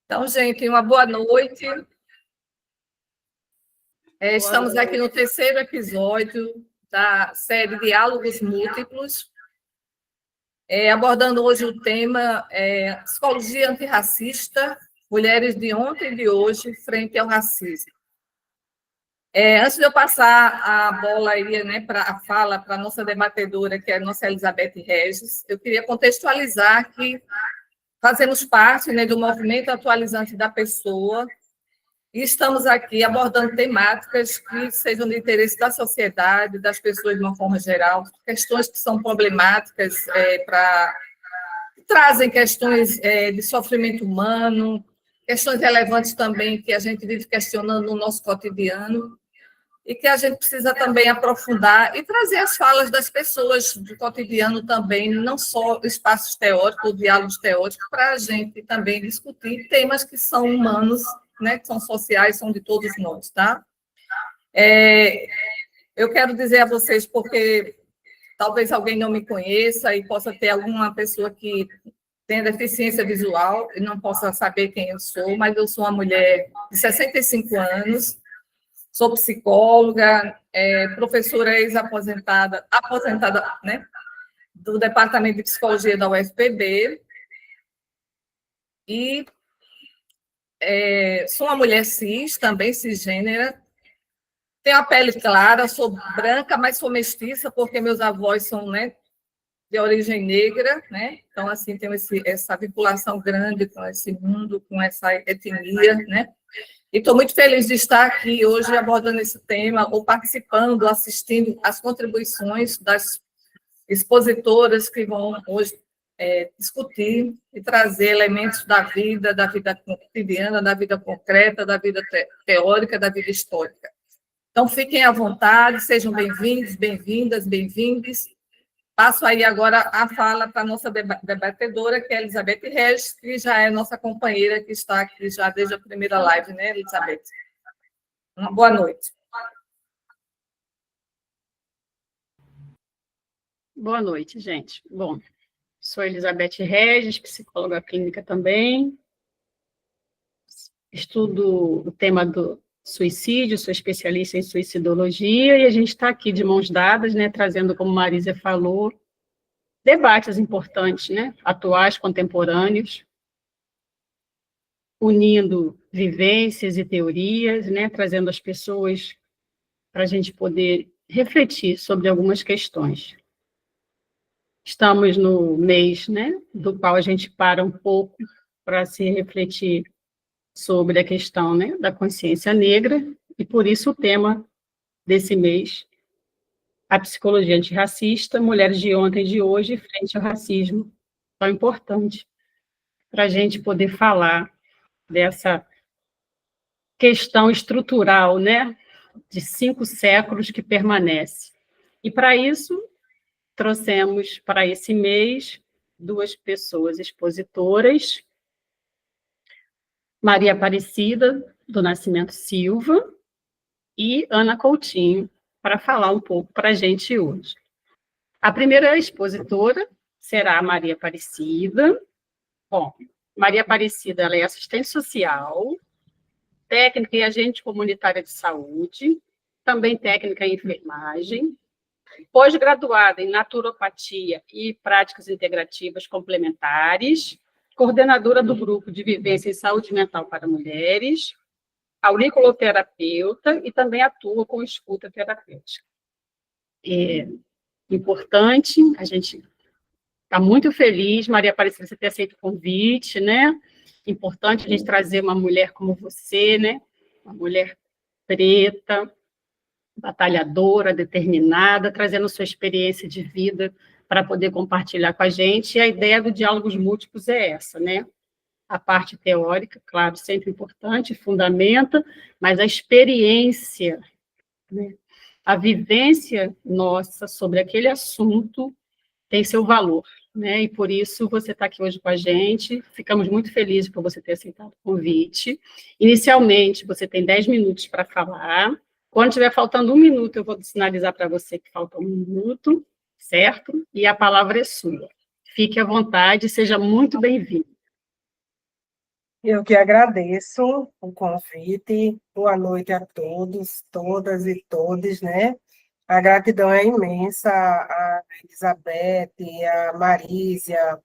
Então, gente, uma boa noite. Estamos aqui no terceiro episódio da série Diálogos Múltiplos, abordando hoje o tema Psicologia Antirracista, Mulheres de Ontem e de Hoje frente ao Racismo. Antes de eu passar a bola aí, né, para a fala para a nossa debatedora, que é a nossa Elizabeth Regis, eu queria contextualizar que fazemos parte, né, do movimento atualizante da pessoa e estamos aqui abordando temáticas que sejam de interesse da sociedade, das pessoas de uma forma geral, questões que são problemáticas, trazem questões de sofrimento humano, questões relevantes também que a gente vive questionando no nosso cotidiano e que a gente precisa também aprofundar e trazer as falas das pessoas do cotidiano também, não só espaços teóricos, diálogos teóricos, para a gente também discutir temas que são humanos, né, que são sociais, são de todos nós, tá? Eu quero dizer a vocês, porque talvez alguém não me conheça e possa ter alguma pessoa que tenha deficiência visual e não possa saber quem eu sou, mas eu sou uma mulher de 65 anos, sou psicóloga, professora ex-aposentada, né, do Departamento de Psicologia da UFPB, e sou uma mulher cis, também cisgênera, tenho a pele clara, sou branca, mas sou mestiça, porque meus avós são, né, de origem negra, né? Então, assim, tenho essa vinculação grande com esse mundo, com essa etnia, né? E estou muito feliz de estar aqui hoje abordando esse tema, ou participando, assistindo às contribuições das expositoras que vão hoje discutir e trazer elementos da vida cotidiana, da vida concreta, da vida teórica, da vida histórica. Então, fiquem à vontade, sejam bem-vindos, bem-vindas, bem-vindes. Passo aí agora a fala para a nossa debatedora, que é a Elizabeth Regis, que já é nossa companheira, que está aqui já desde a primeira live, né, Elizabeth? Uma boa noite. Boa noite, gente. Bom, sou Elizabeth Regis, psicóloga clínica também. Estudo o tema do suicídio, sou especialista em suicidologia, e a gente está aqui de mãos dadas, né, trazendo, como Marisa falou, debates importantes, né, atuais, contemporâneos, unindo vivências e teorias, né, trazendo as pessoas para a gente poder refletir sobre algumas questões. Estamos no mês, né, do qual a gente para um pouco para se refletir sobre a questão, né, da consciência negra, e por isso o tema desse mês, a psicologia antirracista, mulheres de ontem e de hoje frente ao racismo, tão importante para a gente poder falar dessa questão estrutural, né, de 5 séculos que permanece. E para isso, trouxemos para esse mês 2 pessoas expositoras, Maria Aparecida, do Nascimento Silva, e Ana Coutinho, para falar um pouco para a gente hoje. A primeira expositora será a Maria Aparecida. Bom, Maria Aparecida, ela é assistente social, técnica e agente comunitária de saúde, também técnica em enfermagem, pós-graduada em naturopatia e práticas integrativas complementares, coordenadora do grupo de vivência em saúde mental para mulheres, auriculoterapeuta e também atua com escuta terapêutica. É importante, a gente está muito feliz, Maria Aparecida, você ter aceito o convite, né? Importante a gente trazer uma mulher como você, né? Uma mulher preta, batalhadora, determinada, trazendo sua experiência de vida para poder compartilhar com a gente. E a ideia do Diálogos Múltiplos é essa, né? A parte teórica, claro, sempre importante, fundamenta, mas a experiência, né? A vivência nossa sobre aquele assunto tem seu valor, né? E por isso você está aqui hoje com a gente. Ficamos muito felizes por você ter aceitado o convite. Inicialmente, você tem 10 minutos para falar. Quando estiver faltando 1 minuto, eu vou sinalizar para você que falta 1 minuto, certo? E a palavra é sua. Fique à vontade, seja muito bem-vindo. Eu que agradeço o convite. Boa noite a todos, todas e todes, né? A gratidão é imensa a Elizabeth, a Marísia,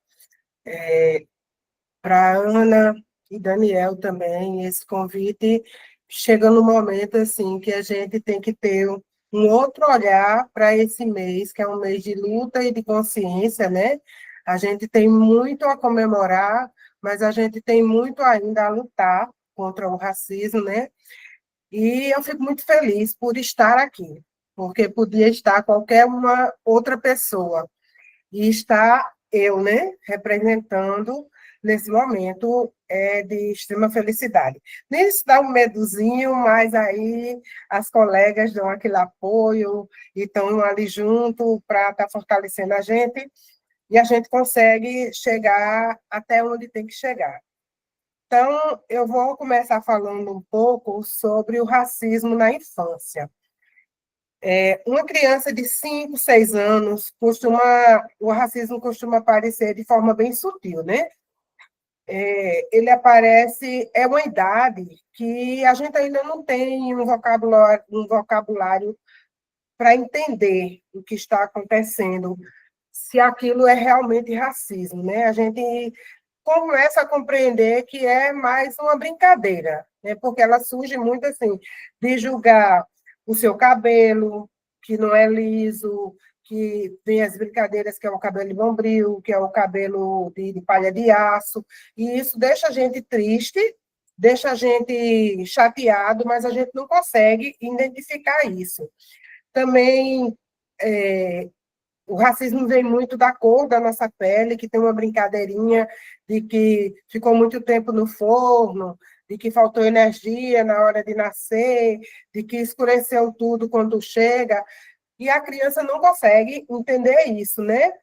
para Ana e Daniel também. Esse convite chega no momento assim que a gente tem que ter um outro olhar para esse mês, que é um mês de luta e de consciência, né? A gente tem muito a comemorar, mas a gente tem muito ainda a lutar contra o racismo, né? E eu fico muito feliz por estar aqui, porque podia estar qualquer uma outra pessoa, e está eu, né, representando nesse momento de extrema felicidade. Nisso dá um medozinho, mas aí as colegas dão aquele apoio e estão ali junto para estar fortalecendo a gente, e a gente consegue chegar até onde tem que chegar. Então, eu vou começar falando um pouco sobre o racismo na infância. Uma criança de 5, 6 anos, o racismo costuma aparecer de forma bem sutil, né? Ele aparece, é uma idade que a gente ainda não tem um vocabulário para entender o que está acontecendo, se aquilo é realmente racismo, né? A gente começa a compreender que é mais uma brincadeira, né? Porque ela surge muito assim, de julgar o seu cabelo, que não é liso, que tem as brincadeiras que é o cabelo de bombril, que é o cabelo de palha de aço, e isso deixa a gente triste, deixa a gente chateado, mas a gente não consegue identificar isso. Também o racismo vem muito da cor da nossa pele, que tem uma brincadeirinha de que ficou muito tempo no forno, de que faltou energia na hora de nascer, de que escureceu tudo quando chega, e a criança não consegue entender isso, né?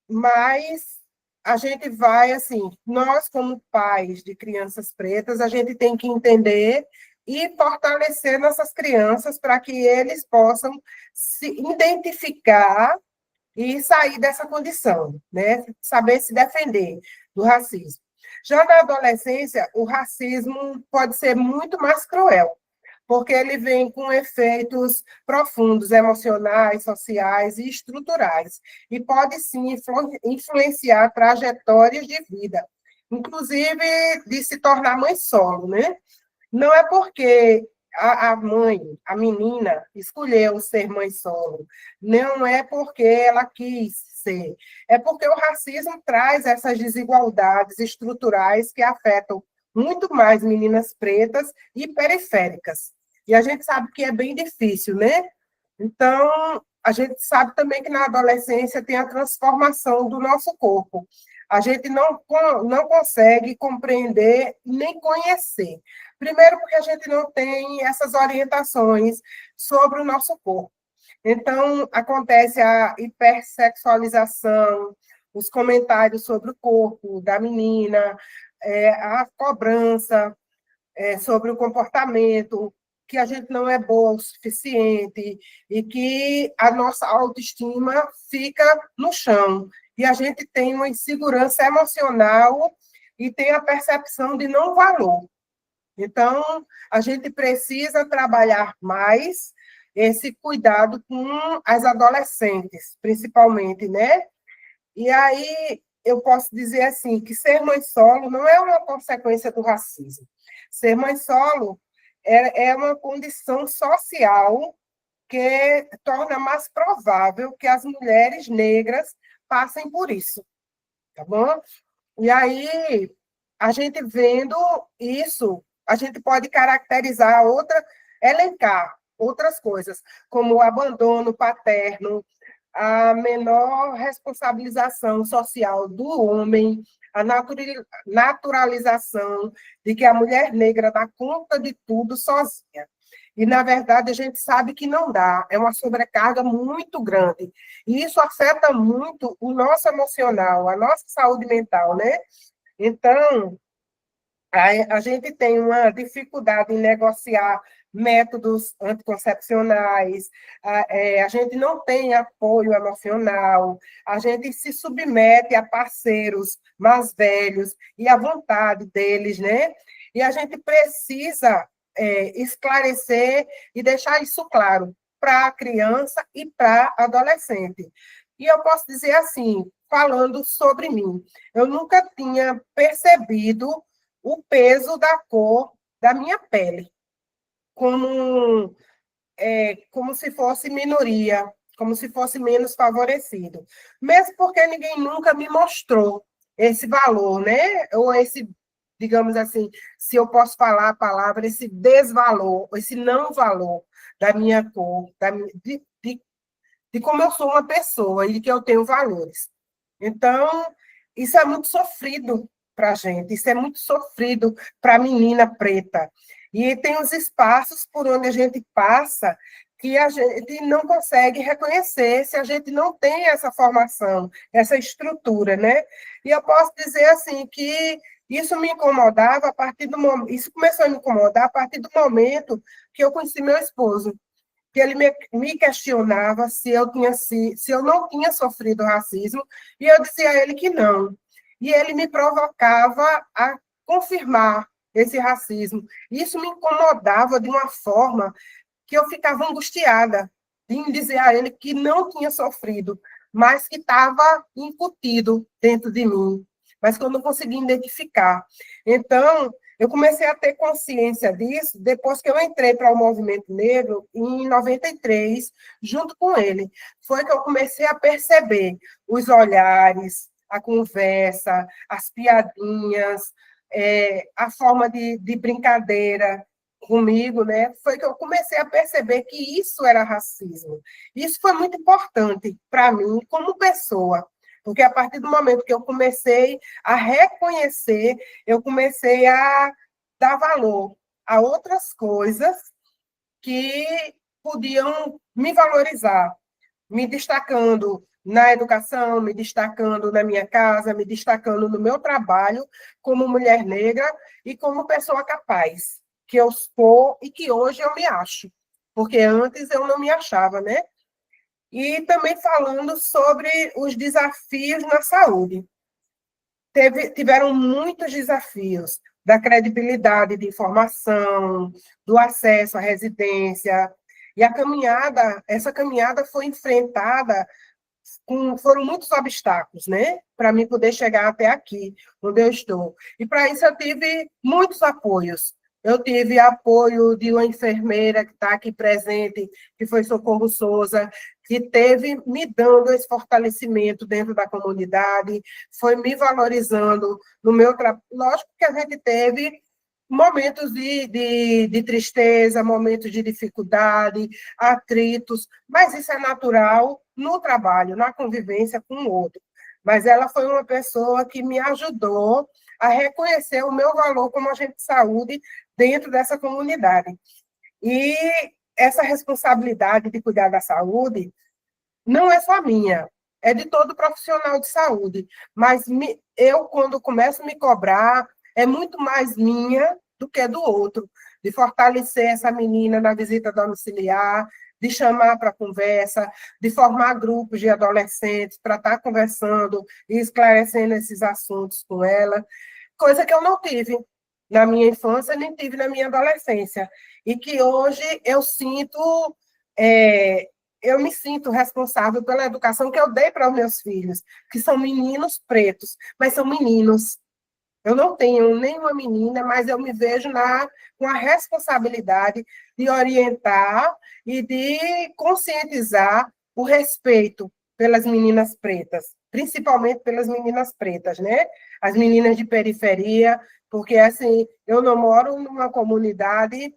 Mas a gente vai, assim, nós como pais de crianças pretas, a gente tem que entender e fortalecer nossas crianças para que eles possam se identificar e sair dessa condição, né? Saber se defender do racismo. Já na adolescência, o racismo pode ser muito mais cruel, porque ele vem com efeitos profundos, emocionais, sociais e estruturais, e pode sim influenciar trajetórias de vida, inclusive de se tornar mãe solo, né? Não é porque a mãe, a menina, escolheu ser mãe solo. Não é porque ela quis ser. É porque o racismo traz essas desigualdades estruturais que afetam muito mais meninas pretas e periféricas. E a gente sabe que é bem difícil, né? Então, a gente sabe também que na adolescência tem a transformação do nosso corpo. A gente não consegue compreender nem conhecer. Primeiro, porque a gente não tem essas orientações sobre o nosso corpo. Então, acontece a hipersexualização, os comentários sobre o corpo da menina, a cobrança sobre o comportamento, que a gente não é boa o suficiente e que a nossa autoestima fica no chão. E a gente tem uma insegurança emocional e tem a percepção de não valor. Então, a gente precisa trabalhar mais esse cuidado com as adolescentes, principalmente, né? E aí eu posso dizer assim, que ser mãe solo não é uma consequência do racismo. Ser mãe solo é uma condição social que torna mais provável que as mulheres negras passem por isso, tá bom? E aí, a gente vendo isso, a gente pode elencar outras coisas, como o abandono paterno, a menor responsabilização social do homem, a naturalização de que a mulher negra dá conta de tudo sozinha. E, na verdade, a gente sabe que não dá, é uma sobrecarga muito grande. E isso afeta muito o nosso emocional, a nossa saúde mental, né? Então, A gente tem uma dificuldade em negociar métodos anticoncepcionais, a gente não tem apoio emocional, a gente se submete a parceiros mais velhos e à vontade deles, né? E a gente precisa esclarecer e deixar isso claro para a criança e para a adolescente. E eu posso dizer assim, falando sobre mim, eu nunca tinha percebido o peso da cor da minha pele, como, como se fosse minoria, como se fosse menos favorecido. Mesmo porque ninguém nunca me mostrou esse valor, né? Ou esse, digamos assim, se eu posso falar a palavra, esse desvalor, esse não valor da minha cor, de como eu sou uma pessoa e de que eu tenho valores. Então, isso é muito sofrido para a gente, isso é muito sofrido para a menina preta. E tem os espaços por onde a gente passa que a gente não consegue reconhecer se a gente não tem essa formação, essa estrutura, né? E eu posso dizer assim que isso me incomodava a partir do momento, isso começou a me incomodar a partir do momento que eu conheci meu esposo, que ele me questionava se eu não tinha sofrido racismo, e eu dizia a ele que não. E ele me provocava a confirmar esse racismo. Isso me incomodava de uma forma que eu ficava angustiada em dizer a ele que não tinha sofrido, mas que estava incutido dentro de mim, mas que eu não conseguia identificar. Então, eu comecei a ter consciência disso depois que eu entrei para o movimento negro em 93, junto com ele. Foi que eu comecei a perceber os olhares, a conversa, as piadinhas, a forma de brincadeira comigo, né? Foi que eu comecei a perceber que isso era racismo. Isso foi muito importante para mim como pessoa, porque a partir do momento que eu comecei a reconhecer, eu comecei a dar valor a outras coisas que podiam me valorizar, me destacando na educação, me destacando na minha casa, me destacando no meu trabalho como mulher negra e como pessoa capaz, que eu sou e que hoje eu me acho, porque antes eu não me achava, né? E também falando sobre os desafios na saúde. Tiveram muitos desafios da credibilidade de informação, do acesso à residência, e essa caminhada foi enfrentada foram muitos obstáculos, né? Para mim poder chegar até aqui, onde eu estou. E para isso eu tive muitos apoios. Eu tive apoio de uma enfermeira que está aqui presente, que foi Socorro Souza, que teve me dando esse fortalecimento dentro da comunidade, foi me valorizando no meu trabalho. Lógico que a gente teve momentos de tristeza, momentos de dificuldade, atritos, mas isso é natural no trabalho, na convivência com o outro. Mas ela foi uma pessoa que me ajudou a reconhecer o meu valor como agente de saúde dentro dessa comunidade. E essa responsabilidade de cuidar da saúde não é só minha, é de todo profissional de saúde. Mas eu, quando começo a me cobrar, é muito mais minha do que do outro, de fortalecer essa menina na visita domiciliar, de chamar para conversa, de formar grupos de adolescentes para estar conversando e esclarecendo esses assuntos com ela, coisa que eu não tive na minha infância, nem tive na minha adolescência, e que hoje eu me sinto responsável pela educação que eu dei para os meus filhos, que são meninos pretos, mas são meninos. Eu não tenho nenhuma menina, mas eu me vejo com a responsabilidade de orientar e de conscientizar o respeito pelas meninas pretas, principalmente pelas meninas pretas, né? As meninas de periferia, porque assim, eu não moro numa comunidade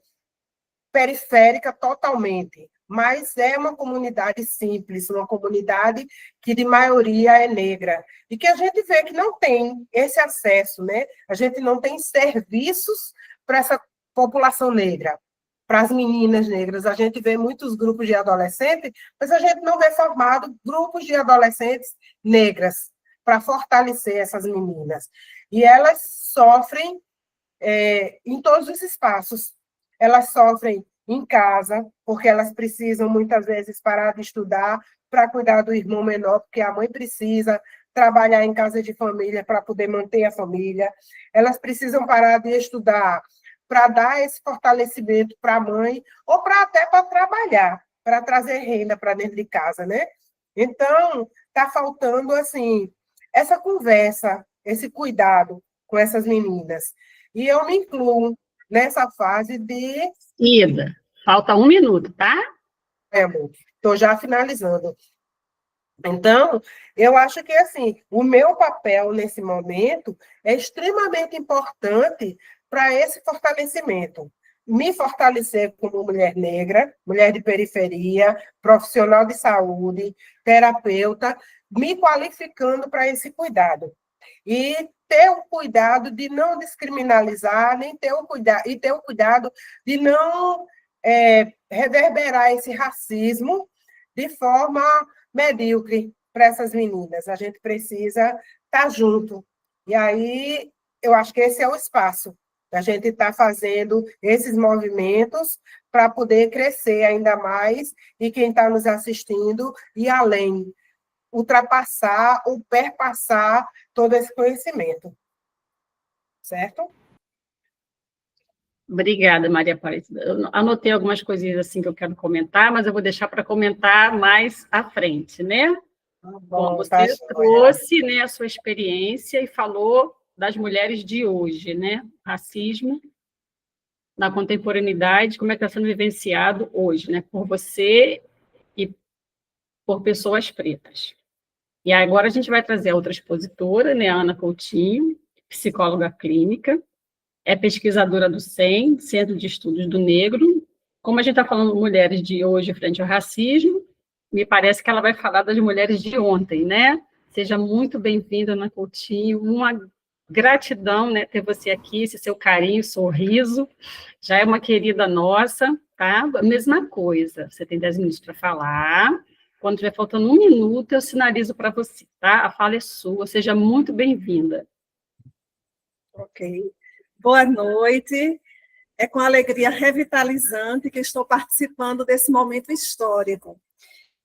periférica totalmente, mas é uma comunidade simples, uma comunidade que de maioria é negra, e que a gente vê que não tem esse acesso, né? A gente não tem serviços para essa população negra, para as meninas negras. A gente vê muitos grupos de adolescentes, mas a gente não vê formado grupos de adolescentes negras para fortalecer essas meninas. E elas sofrem em todos os espaços. Elas sofrem em casa, porque elas precisam, muitas vezes, parar de estudar para cuidar do irmão menor, porque a mãe precisa trabalhar em casa de família para poder manter a família. Elas precisam parar de estudar para dar esse fortalecimento para a mãe, ou até para trabalhar, para trazer renda para dentro de casa, né? Então, está faltando, assim, essa conversa, esse cuidado com essas meninas. E eu me incluo nessa fase de... Ida, falta 1 minuto, tá? Amor, estou já finalizando. Então, eu acho que, assim, o meu papel nesse momento é extremamente importante para esse fortalecimento. Me fortalecer como mulher negra, mulher de periferia, profissional de saúde, terapeuta, me qualificando para esse cuidado. E ter o cuidado de não descriminalizar, nem ter o cuidado, e ter o cuidado de não reverberar esse racismo de forma medíocre para essas meninas. A gente precisa estar junto. E aí, eu acho que esse é o espaço da gente estar fazendo esses movimentos para poder crescer ainda mais e quem está nos assistindo e além, ultrapassar ou perpassar todo esse conhecimento. Certo? Obrigada, Maria Aparecida. Eu anotei algumas coisinhas assim que eu quero comentar, mas eu vou deixar para comentar mais à frente, né? Bom, você trouxe, né, a sua experiência e falou das mulheres de hoje, né? Racismo na contemporaneidade, como é que está sendo vivenciado hoje, né? Por você e por pessoas pretas. E agora a gente vai trazer a outra expositora, né, a Ana Coutinho, psicóloga clínica, é pesquisadora do CEN, Centro de Estudos do Negro. Como a gente está falando de mulheres de hoje frente ao racismo, me parece que ela vai falar das mulheres de ontem, né? Seja muito bem-vinda, Ana Coutinho. Uma gratidão, né, ter você aqui, esse seu carinho, sorriso. Já é uma querida nossa, tá? A mesma coisa, você tem 10 minutos para falar. Quando estiver faltando 1 minuto, eu sinalizo para você, tá? A fala é sua, seja muito bem-vinda. Ok. Boa noite. É com alegria revitalizante que estou participando desse momento histórico.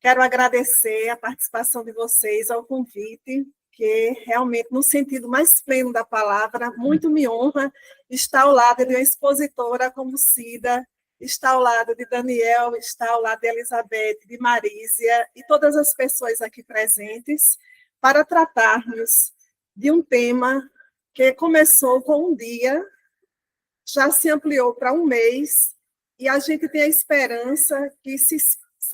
Quero agradecer a participação de vocês ao convite, que realmente, no sentido mais pleno da palavra, muito me honra estar ao lado de uma expositora como Cida, estar ao lado de Daniel, estar ao lado de Elizabeth, de Marísia e todas as pessoas aqui presentes, para tratarmos de um tema que começou com um dia, já se ampliou para 1 mês, e a gente tem a esperança que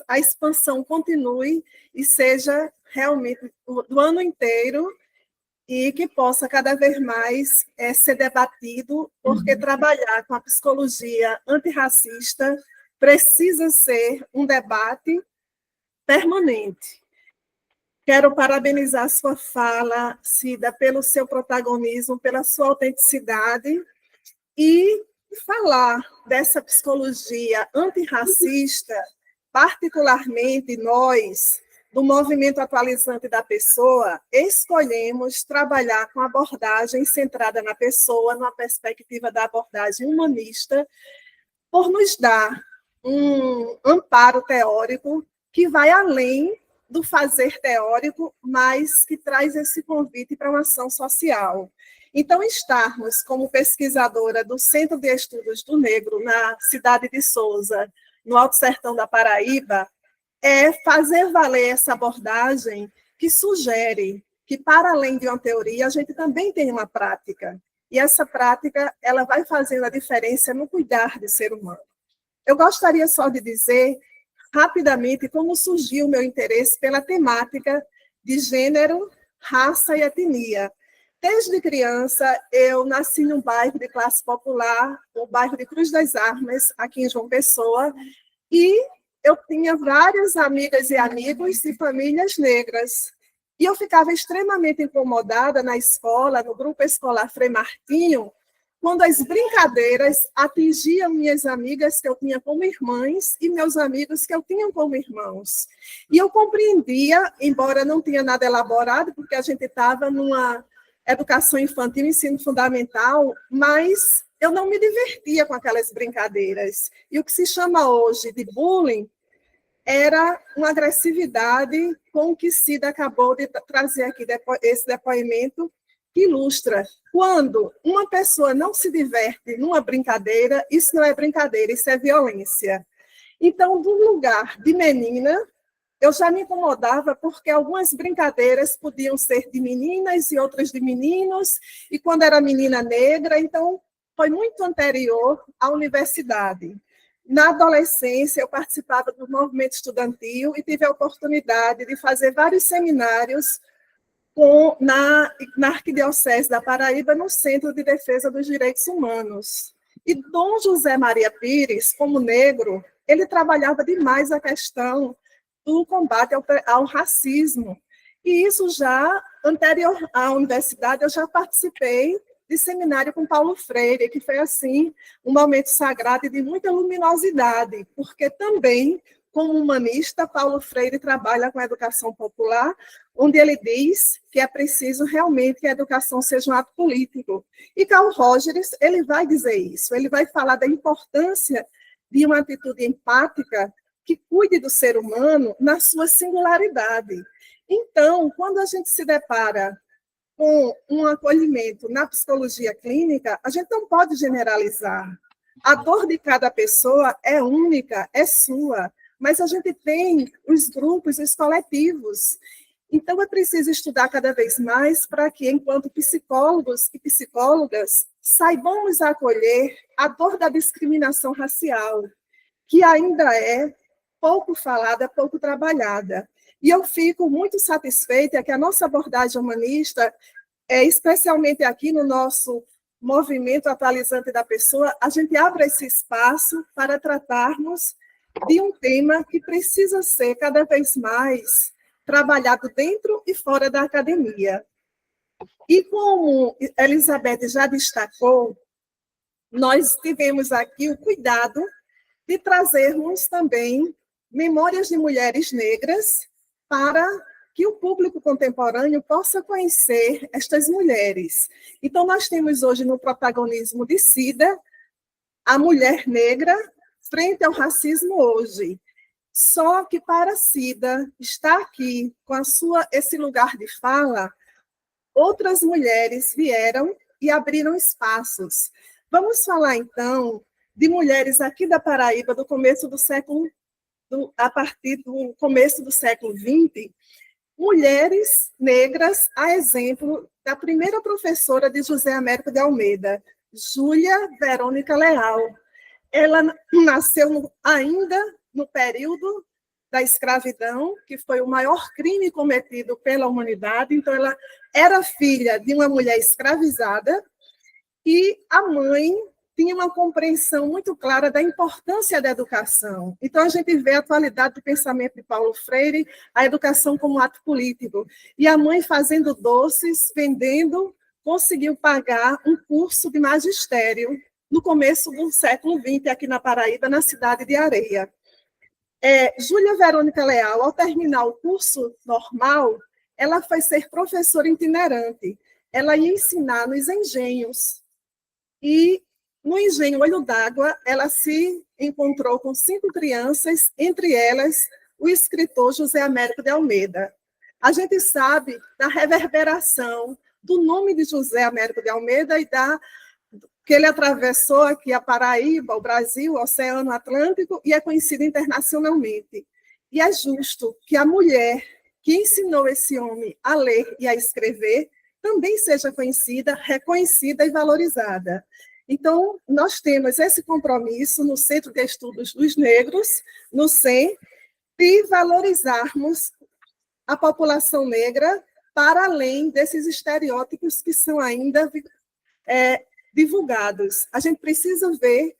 a expansão continue e seja realmente do ano inteiro, e que possa cada vez mais ser debatido, porque trabalhar com a psicologia antirracista precisa ser um debate permanente. Quero parabenizar sua fala, Cida, pelo seu protagonismo, pela sua autenticidade, e falar dessa psicologia antirracista, particularmente nós, do Movimento Atualizante da Pessoa, escolhemos trabalhar com abordagem centrada na pessoa, numa perspectiva da abordagem humanista, por nos dar um amparo teórico que vai além do fazer teórico, mas que traz esse convite para uma ação social. Então, estarmos como pesquisadora do Centro de Estudos do Negro, na cidade de Sousa, no Alto Sertão da Paraíba, é fazer valer essa abordagem que sugere que, para além de uma teoria, a gente também tem uma prática. E essa prática, ela vai fazendo a diferença no cuidar do ser humano. Eu gostaria só de dizer, rapidamente, como surgiu o meu interesse pela temática de gênero, raça e etnia. Desde criança, eu nasci em um bairro de classe popular, o bairro de Cruz das Armas, aqui em João Pessoa, e eu tinha várias amigas e amigos de famílias negras. E eu ficava extremamente incomodada na escola, no grupo escolar Frei Martinho, quando as brincadeiras atingiam minhas amigas que eu tinha como irmãs e meus amigos que eu tinha como irmãos. E eu compreendia, embora não tinha nada elaborado, porque a gente estava numa educação infantil, ensino fundamental, mas eu não me divertia com aquelas brincadeiras. E o que se chama hoje de bullying era uma agressividade com que Cida acabou de trazer aqui esse depoimento, que ilustra. Quando uma pessoa não se diverte numa brincadeira, isso não é brincadeira, isso é violência. Então, do lugar de menina, eu já me incomodava porque algumas brincadeiras podiam ser de meninas e outras de meninos, e quando era menina negra, então foi muito anterior à universidade. Na adolescência, eu participava do movimento estudantil e tive a oportunidade de fazer vários seminários na Arquidiocese da Paraíba, no Centro de Defesa dos Direitos Humanos. E Dom José Maria Pires, como negro, ele trabalhava demais a questão do combate ao racismo. E isso já, anterior à universidade, eu já participei de seminário com Paulo Freire, que foi, assim, um momento sagrado e de muita luminosidade, porque também, como humanista, Paulo Freire trabalha com a educação popular, onde ele diz que é preciso realmente que a educação seja um ato político. E Carl Rogers, ele vai dizer isso, ele vai falar da importância de uma atitude empática que cuide do ser humano na sua singularidade. Então, quando a gente se depara com um acolhimento na psicologia clínica, a gente não pode generalizar. A dor de cada pessoa é única, é sua, mas a gente tem os grupos, os coletivos. Então, é preciso estudar cada vez mais para que, enquanto psicólogos e psicólogas, saibamos acolher a dor da discriminação racial, que ainda é pouco falada, pouco trabalhada. E eu fico muito satisfeita que a nossa abordagem humanista, especialmente aqui no nosso movimento atualizante da pessoa, a gente abre esse espaço para tratarmos de um tema que precisa ser cada vez mais trabalhado dentro e fora da academia. E como Elizabeth já destacou, nós tivemos aqui o cuidado de trazermos também memórias de mulheres negras para que o público contemporâneo possa conhecer estas mulheres. Então, nós temos hoje no protagonismo de Cida a mulher negra frente ao racismo hoje. Só que para Cida estar aqui com esse lugar de fala, outras mulheres vieram e abriram espaços. Vamos falar, então, de mulheres aqui da Paraíba a partir do começo do século XX, mulheres negras, a exemplo da primeira professora de José Américo de Almeida, Júlia Verônica Leal. Ela nasceu ainda no período da escravidão, que foi o maior crime cometido pela humanidade. Então, ela era filha de uma mulher escravizada e a mãe tinha uma compreensão muito clara da importância da educação. Então, a gente vê a atualidade do pensamento de Paulo Freire, a educação como ato político. E a mãe fazendo doces, vendendo, conseguiu pagar um curso de magistério no começo do século XX, aqui na Paraíba, na cidade de Areia. Júlia Verônica Leal, ao terminar o curso normal, ela foi ser professora itinerante. Ela ia ensinar nos engenhos. E no engenho Olho d'Água, ela se encontrou com 5 crianças, entre elas o escritor José Américo de Almeida. A gente sabe da reverberação do nome de José Américo de Almeida e que ele atravessou aqui a Paraíba, o Brasil, o Oceano Atlântico, e é conhecido internacionalmente. E é justo que a mulher que ensinou esse homem a ler e a escrever também seja conhecida, reconhecida e valorizada. Então, nós temos esse compromisso no Centro de Estudos dos Negros, no CEM, de valorizarmos a população negra para além desses estereótipos que são ainda divulgados. A gente precisa ver,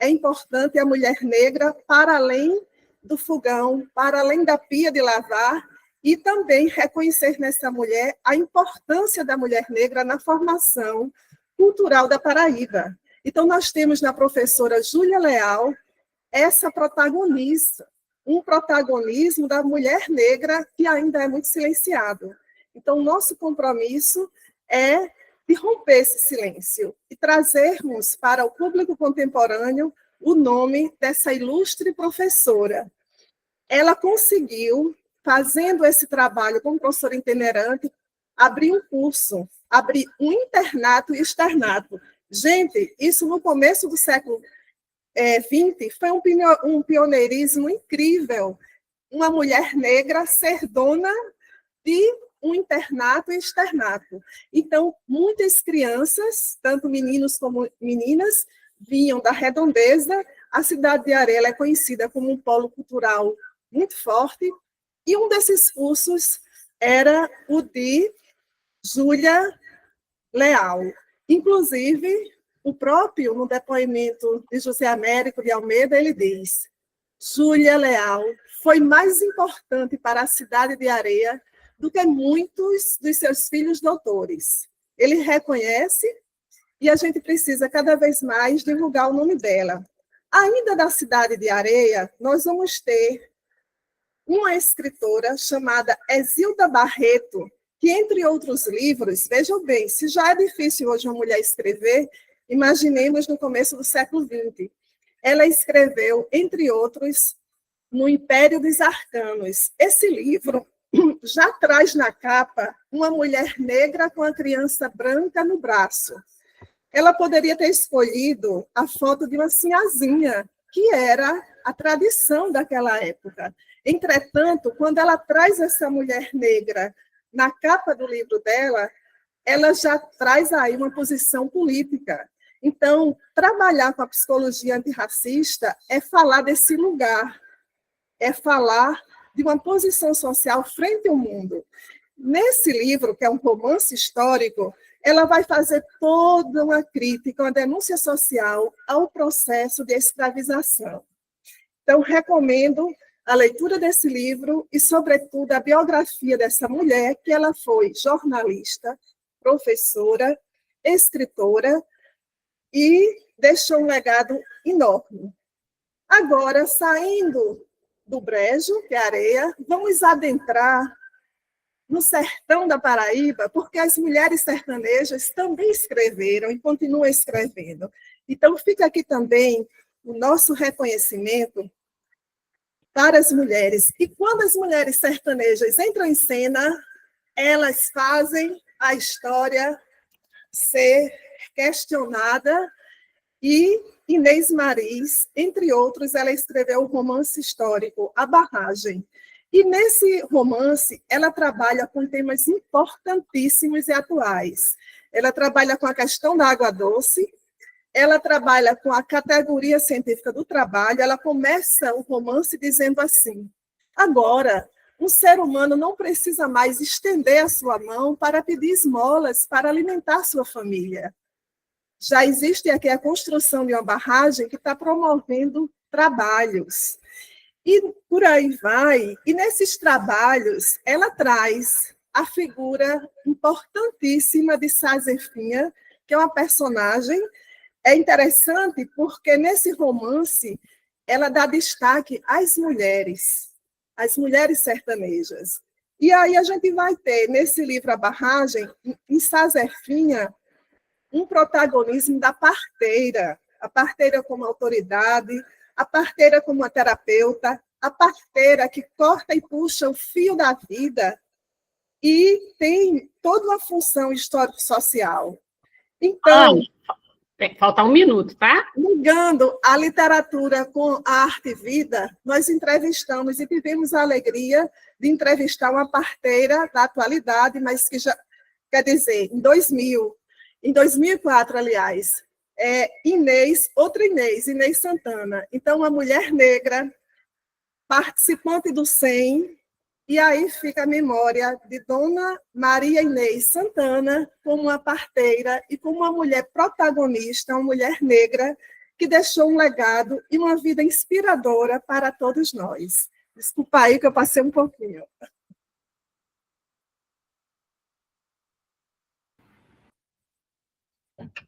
é importante a mulher negra para além do fogão, para além da pia de lavar, e também reconhecer nessa mulher a importância da mulher negra na formação cultural da Paraíba. Então, nós temos na professora Júlia Leal essa protagonista, um protagonismo da mulher negra que ainda é muito silenciado. Então, nosso compromisso é de romper esse silêncio e trazermos para o público contemporâneo o nome dessa ilustre professora. Ela conseguiu, fazendo esse trabalho como professora itinerante, abrir um curso, abrir um internato e externato. Gente, isso no começo do século XX foi um pioneirismo incrível. Uma mulher negra ser dona de um internato e externato. Então, muitas crianças, tanto meninos como meninas, vinham da Redondeza. A cidade de Areia é conhecida como um polo cultural muito forte, e um desses cursos era o de Júlia Leal. Inclusive, o próprio, no depoimento de José Américo de Almeida, ele diz: Júlia Leal foi mais importante para a cidade de Areia do que muitos dos seus filhos doutores. Ele reconhece, e a gente precisa cada vez mais divulgar o nome dela. Ainda da cidade de Areia, nós vamos ter uma escritora chamada Exilda Barreto, que, entre outros livros, vejam bem, se já é difícil hoje uma mulher escrever, imaginemos no começo do século XX. Ela escreveu, entre outros, No Império dos Arcanos. Esse livro já traz na capa uma mulher negra com a criança branca no braço. Ela poderia ter escolhido a foto de uma sinhazinha, que era a tradição daquela época. Entretanto, quando ela traz essa mulher negra na capa do livro dela, ela já traz aí uma posição política. Então, trabalhar com a psicologia antirracista é falar desse lugar, é falar de uma posição social frente ao mundo. Nesse livro, que é um romance histórico, ela vai fazer toda uma crítica, uma denúncia social ao processo de escravização. Então, recomendo a leitura desse livro e, sobretudo, a biografia dessa mulher, que ela foi jornalista, professora, escritora e deixou um legado enorme. Agora, saindo do Brejo, que é Areia, vamos adentrar no sertão da Paraíba, porque as mulheres sertanejas também escreveram e continuam escrevendo. Então, fica aqui também o nosso reconhecimento para as mulheres. E quando as mulheres sertanejas entram em cena, elas fazem a história ser questionada. E Inês Maris, entre outros, ela escreveu o romance histórico A Barragem. E nesse romance, ela trabalha com temas importantíssimos e atuais. Ela trabalha com a questão da água doce, ela trabalha com a categoria científica do trabalho. Ela começa o romance dizendo assim: agora, um ser humano não precisa mais estender a sua mão para pedir esmolas para alimentar sua família. Já existe aqui a construção de uma barragem que está promovendo trabalhos. E por aí vai. E nesses trabalhos, ela traz a figura importantíssima de Sazefinha, que é uma personagem. É interessante porque nesse romance ela dá destaque às mulheres sertanejas. E aí a gente vai ter, nesse livro A Barragem, em Sazefinha, um protagonismo da parteira, a parteira como autoridade, a parteira como uma terapeuta, a parteira que corta e puxa o fio da vida e tem toda uma função histórico-social. Então, falta um minuto, tá? Ligando a literatura com a arte e vida, nós entrevistamos e tivemos a alegria de entrevistar uma parteira da atualidade, mas que já, quer dizer, em 2004, aliás, Inês Santana. Então, uma mulher negra, participante do SEM, e aí fica a memória de Dona Maria Inês Santana como uma parteira e como uma mulher protagonista, uma mulher negra, que deixou um legado e uma vida inspiradora para todos nós. Desculpa aí que eu passei um pouquinho.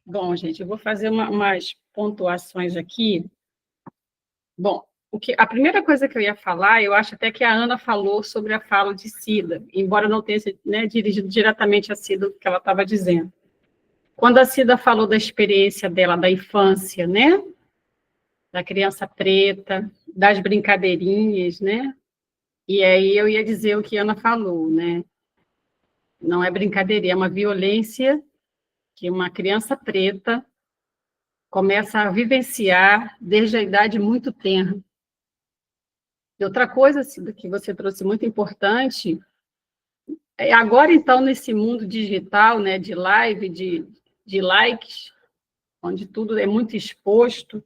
Bom, gente, eu vou fazer umas pontuações aqui. Bom, a primeira coisa que eu ia falar, eu acho até que a Ana falou sobre a fala de Cida, embora não tenha, né, dirigido diretamente a Cida o que ela estava dizendo. quando a Cida falou da experiência dela, da infância, né? Da criança preta, das brincadeirinhas, né? E aí eu ia dizer o que a Ana falou, né? Não é brincadeira, é uma violência que uma criança preta começa a vivenciar desde a idade muito tenra. E outra coisa, Cida, que você trouxe muito importante, é agora, então, nesse mundo digital, né, de live, de likes, onde tudo é muito exposto,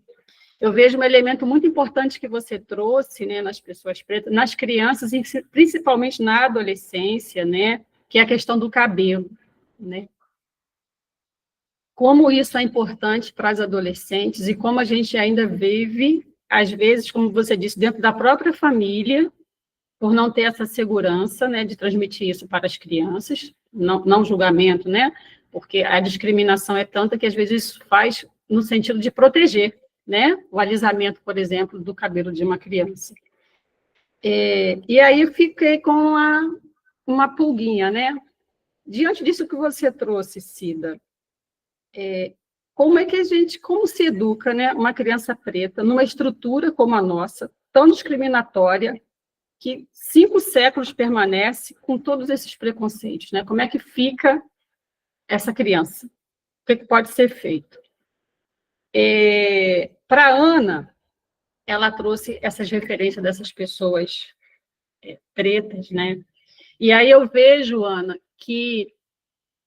eu vejo um elemento muito importante que você trouxe, né, nas pessoas pretas, nas crianças, e principalmente na adolescência, né, que é a questão do cabelo, né? Como isso é importante para as adolescentes e como a gente ainda vive, às vezes, como você disse, dentro da própria família, por não ter essa segurança, né, de transmitir isso para as crianças, não julgamento, né, porque a discriminação é tanta que às vezes isso faz no sentido de proteger, né, o alisamento, por exemplo, do cabelo de uma criança. E aí eu fiquei com uma pulguinha, né, diante disso que você trouxe, Cida, como é que como se educa, né, uma criança preta numa estrutura como a nossa, tão discriminatória, que 5 séculos permanece com todos esses preconceitos, né? Como é que fica essa criança? O que pode ser feito? Para a Ana, ela trouxe essas referências dessas pessoas pretas, né? E aí eu vejo, Ana, que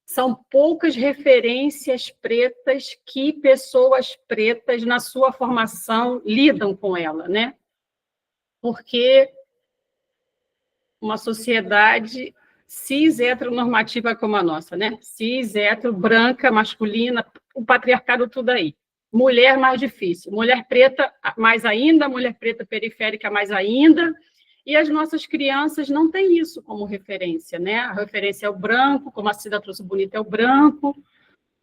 são poucas referências pretas que pessoas pretas, na sua formação, lidam com ela, né? Porque uma sociedade cis heteronormativa como a nossa, né? Cis, hetero, branca, masculina, o patriarcado tudo aí. Mulher mais difícil, mulher preta mais ainda, mulher preta periférica mais ainda, e as nossas crianças não têm isso como referência, né? A referência é o branco, como a Cida trouxe bonito, é o branco,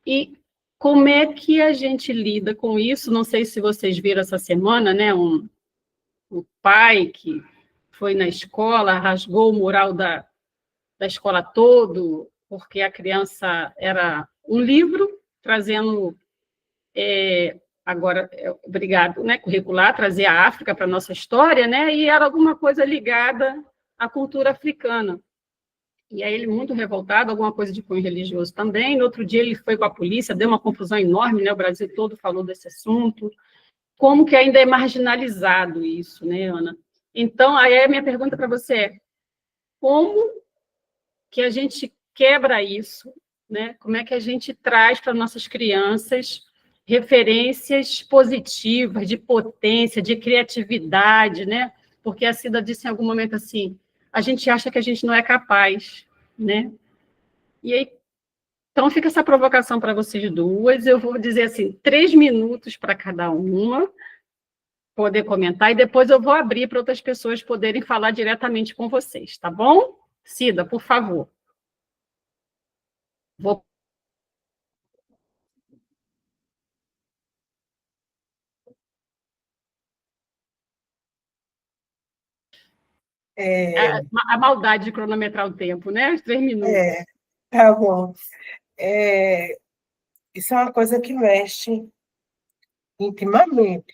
e como é que a gente lida com isso? Não sei se vocês viram essa semana, né? Um pai que foi na escola, rasgou o mural da escola todo, porque a criança era um livro, trazendo, agora, obrigado, né, curricular, trazer a África para a nossa história, né, e era alguma coisa ligada à cultura africana. E aí ele, muito revoltado, alguma coisa de cunho religioso também. No outro dia ele foi com a polícia, deu uma confusão enorme, né, o Brasil todo falou desse assunto. Como que ainda é marginalizado isso, né, Ana? Então, aí a minha pergunta para você é, como que a gente quebra isso, né? Como é que a gente traz para nossas crianças referências positivas, de potência, de criatividade, né? Porque a Cida disse em algum momento assim, a gente acha que a gente não é capaz, né? E aí, então fica essa provocação para vocês duas, eu vou dizer assim, 3 minutos para cada uma, poder comentar, e depois eu vou abrir para outras pessoas poderem falar diretamente com vocês, tá bom? Cida, por favor. Vou... A maldade de cronometrar o tempo, né? Os 3 minutos. Tá bom. Isso é uma coisa que mexe intimamente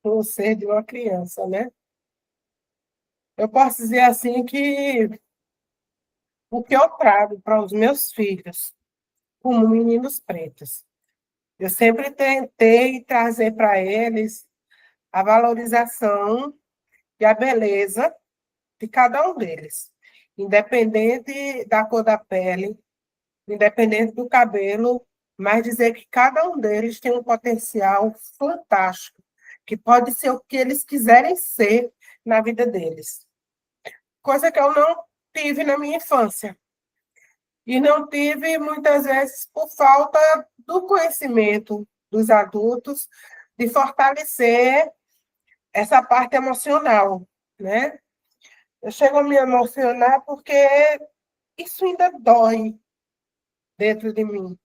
com o ser de uma criança, né? Eu posso dizer assim que o que eu trago para os meus filhos, como meninos pretos, eu sempre tentei trazer para eles a valorização e a beleza de cada um deles, independente da cor da pele, independente do cabelo, mas dizer que cada um deles tem um potencial fantástico, que pode ser o que eles quiserem ser na vida deles. Coisa que eu não tive na minha infância. E não tive, muitas vezes, por falta do conhecimento dos adultos, de fortalecer essa parte emocional, né? Eu chego a me emocionar porque isso ainda dói dentro de mim.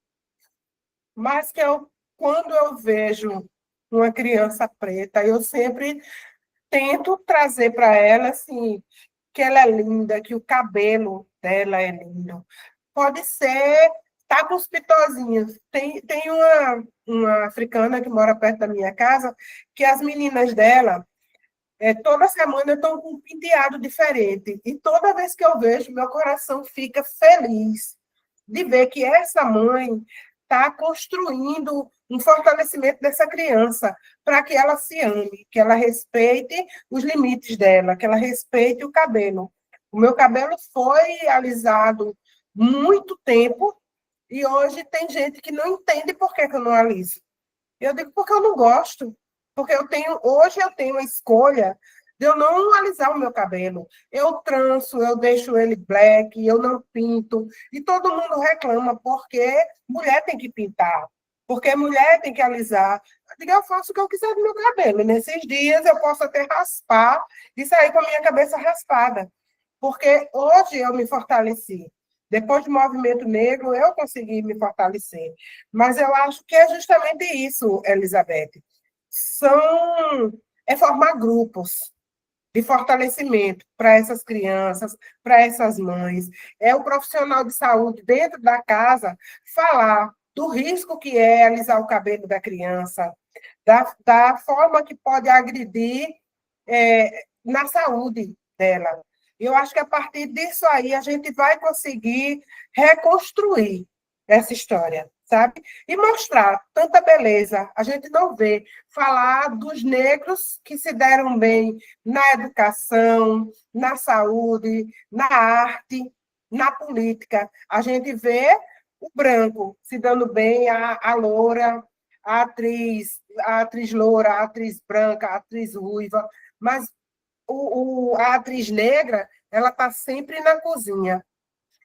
Mas que quando eu vejo uma criança preta, eu sempre tento trazer para ela assim, que ela é linda, que o cabelo dela é lindo. Pode ser tá com os pitozinhos. Tem uma africana que mora perto da minha casa, que as meninas dela, toda semana estão com um penteado diferente. E toda vez que eu vejo, meu coração fica feliz de ver que essa mãe está construindo um fortalecimento dessa criança, para que ela se ame, que ela respeite os limites dela, que ela respeite o cabelo. O meu cabelo foi alisado muito tempo, e hoje tem gente que não entende por que eu não aliso. Eu digo porque eu não gosto, porque hoje eu tenho a escolha de eu não alisar o meu cabelo. Eu tranço, eu deixo ele black, eu não pinto, e todo mundo reclama porque mulher tem que pintar, porque mulher tem que alisar. Eu digo, eu faço o que eu quiser do meu cabelo. Nesses dias eu posso até raspar e sair com a minha cabeça raspada, porque hoje eu me fortaleci. Depois do movimento negro, eu consegui me fortalecer. Mas eu acho que é justamente isso, Elizabeth. É formar grupos de fortalecimento para essas crianças, para essas mães. É o profissional de saúde dentro da casa falar do risco que é alisar o cabelo da criança, da forma que pode agredir na saúde dela. Eu acho que a partir disso aí a gente vai conseguir reconstruir essa história, sabe? E mostrar tanta beleza. A gente não vê falar dos negros que se deram bem na educação, na saúde, na arte, na política. A gente vê o branco se dando bem, a loura, a atriz loura, a atriz branca, a atriz ruiva, mas a atriz negra, ela está sempre na cozinha.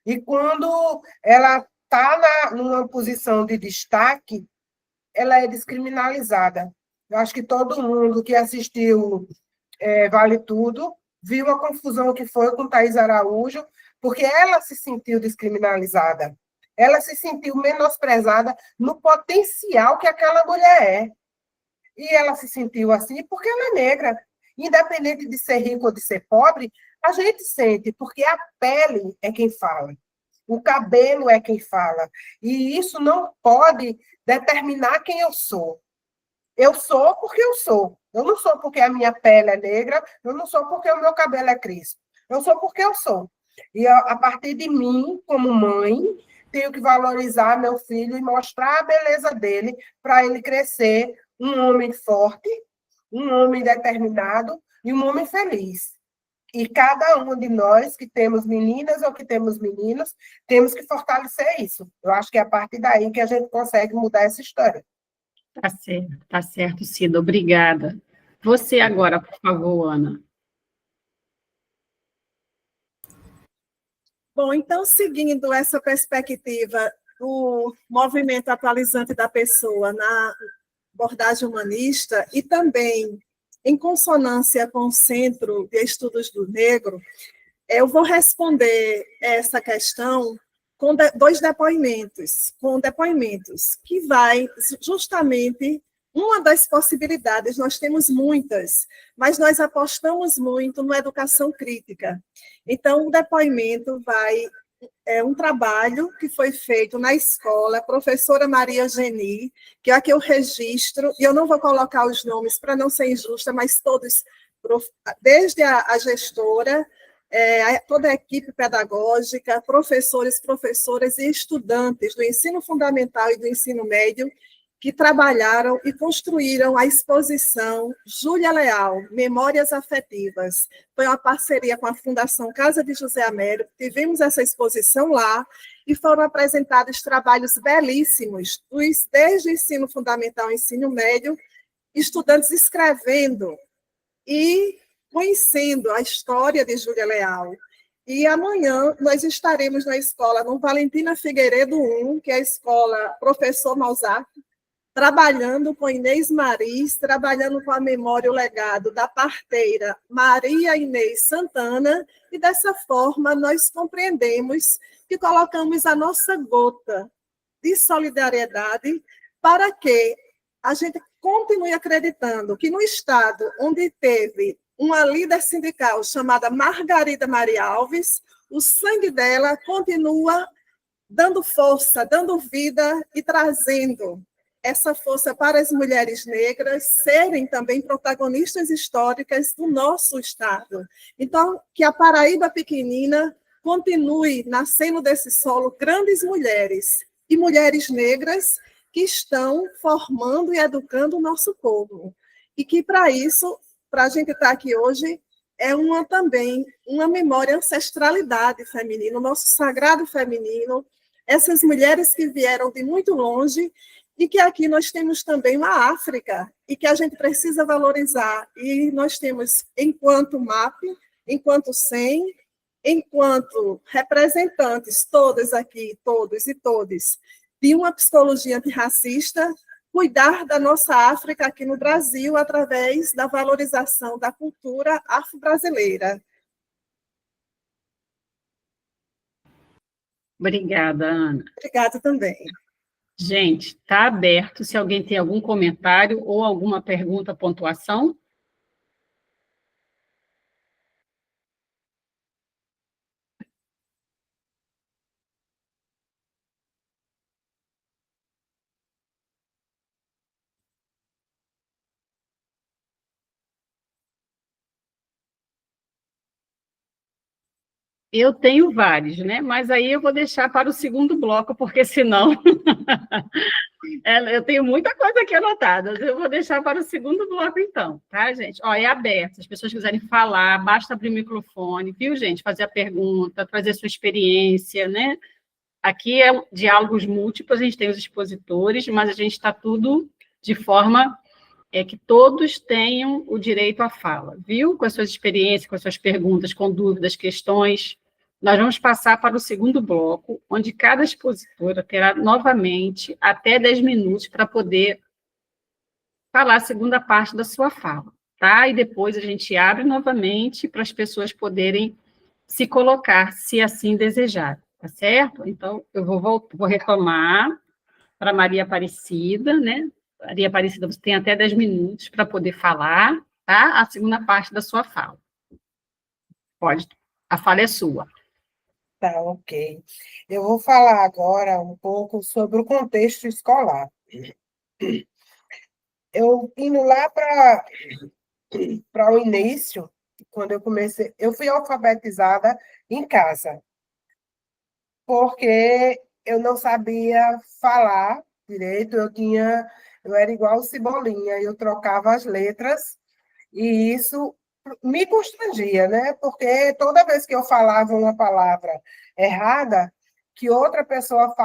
E quando ela está numa posição de destaque, ela é descriminalizada. Eu acho que todo mundo que assistiu Vale Tudo viu a confusão que foi com Thaís Araújo, porque ela se sentiu descriminalizada. Ela se sentiu menosprezada no potencial que aquela mulher é. E ela se sentiu assim porque ela é negra. Independente de ser rico ou de ser pobre, a gente sente, porque a pele é quem fala, o cabelo é quem fala, e isso não pode determinar quem eu sou. Eu sou porque eu sou. Eu não sou porque a minha pele é negra, eu não sou porque o meu cabelo é crespo. Eu sou porque eu sou. E a partir de mim, como mãe, tenho que valorizar meu filho e mostrar a beleza dele para ele crescer um homem forte, um homem determinado e um homem feliz. E cada um de nós que temos meninas ou que temos meninos, temos que fortalecer isso. Eu acho que é a partir daí que a gente consegue mudar essa história. Tá certo, Cida, obrigada. Você agora, por favor, Ana. Bom, então, seguindo essa perspectiva do movimento atualizante da pessoa na abordagem humanista e também em consonância com o Centro de Estudos do Negro, eu vou responder essa questão com dois depoimentos, que vai justamente uma das possibilidades, nós temos muitas, mas nós apostamos muito na educação crítica. Então, o depoimento é um trabalho que foi feito na escola, a professora Maria Geni, que é aqui eu registro, e eu não vou colocar os nomes para não ser injusta, mas todos, desde a gestora, toda a equipe pedagógica, professores, professoras e estudantes do ensino fundamental e do ensino médio, que trabalharam e construíram a exposição Júlia Leal, Memórias Afetivas. Foi uma parceria com a Fundação Casa de José Américo, tivemos essa exposição lá e foram apresentados trabalhos belíssimos, desde o ensino fundamental ao ensino médio, estudantes escrevendo e conhecendo a história de Júlia Leal. E amanhã nós estaremos na escola, no Valentina Figueiredo 1, que é a escola Professor Mozart, trabalhando com Inês Maris, trabalhando com a memória e o legado da parteira Maria Inês Santana, e dessa forma nós compreendemos que colocamos a nossa gota de solidariedade para que a gente continue acreditando que no estado onde teve uma líder sindical chamada Margarida Maria Alves, o sangue dela continua dando força, dando vida e trazendo essa força para as mulheres negras serem também protagonistas históricas do nosso Estado. Então, que a Paraíba pequenina continue nascendo desse solo grandes mulheres, e mulheres negras que estão formando e educando o nosso povo. E que, para isso, para a gente estar aqui hoje, é também uma memória ancestralidade feminina, o nosso sagrado feminino, essas mulheres que vieram de muito longe, e que aqui nós temos também uma África, e que a gente precisa valorizar. E nós temos, enquanto MAP, enquanto SEM, enquanto representantes, todas aqui, todos e todes, de uma psicologia antirracista, cuidar da nossa África aqui no Brasil através da valorização da cultura afro-brasileira. Obrigada, Ana. Obrigada também. Gente, está aberto. Se alguém tem algum comentário ou alguma pergunta, pontuação. Eu tenho vários, né? Mas aí eu vou deixar para o segundo bloco, porque senão eu tenho muita coisa aqui anotada. Eu vou deixar para o segundo bloco, então, tá, gente? Ó, é aberto. Se as pessoas quiserem falar, basta abrir o microfone, viu, gente? Fazer a pergunta, trazer sua experiência, né? Aqui é diálogos múltiplos, a gente tem os expositores, mas a gente está tudo de forma que todos tenham o direito à fala, viu? Com as suas experiências, com as suas perguntas, com dúvidas, questões. Nós vamos passar para o segundo bloco, onde cada expositora terá novamente até 10 minutos para poder falar a segunda parte da sua fala, tá? E depois a gente abre novamente para as pessoas poderem se colocar, se assim desejar, tá certo? Então, eu vou retomar para Maria Aparecida, né? Maria Aparecida, você tem até 10 minutos para poder falar, tá? A segunda parte da sua fala. Pode, a fala é sua. Tá, ok. Eu vou falar agora um pouco sobre o contexto escolar. Eu indo lá para o início, quando eu comecei, eu fui alfabetizada em casa, porque eu não sabia falar direito, eu era igual o Cebolinha, eu trocava as letras, e isso me constrangia, né? Porque toda vez que eu falava uma palavra errada, que outra pessoa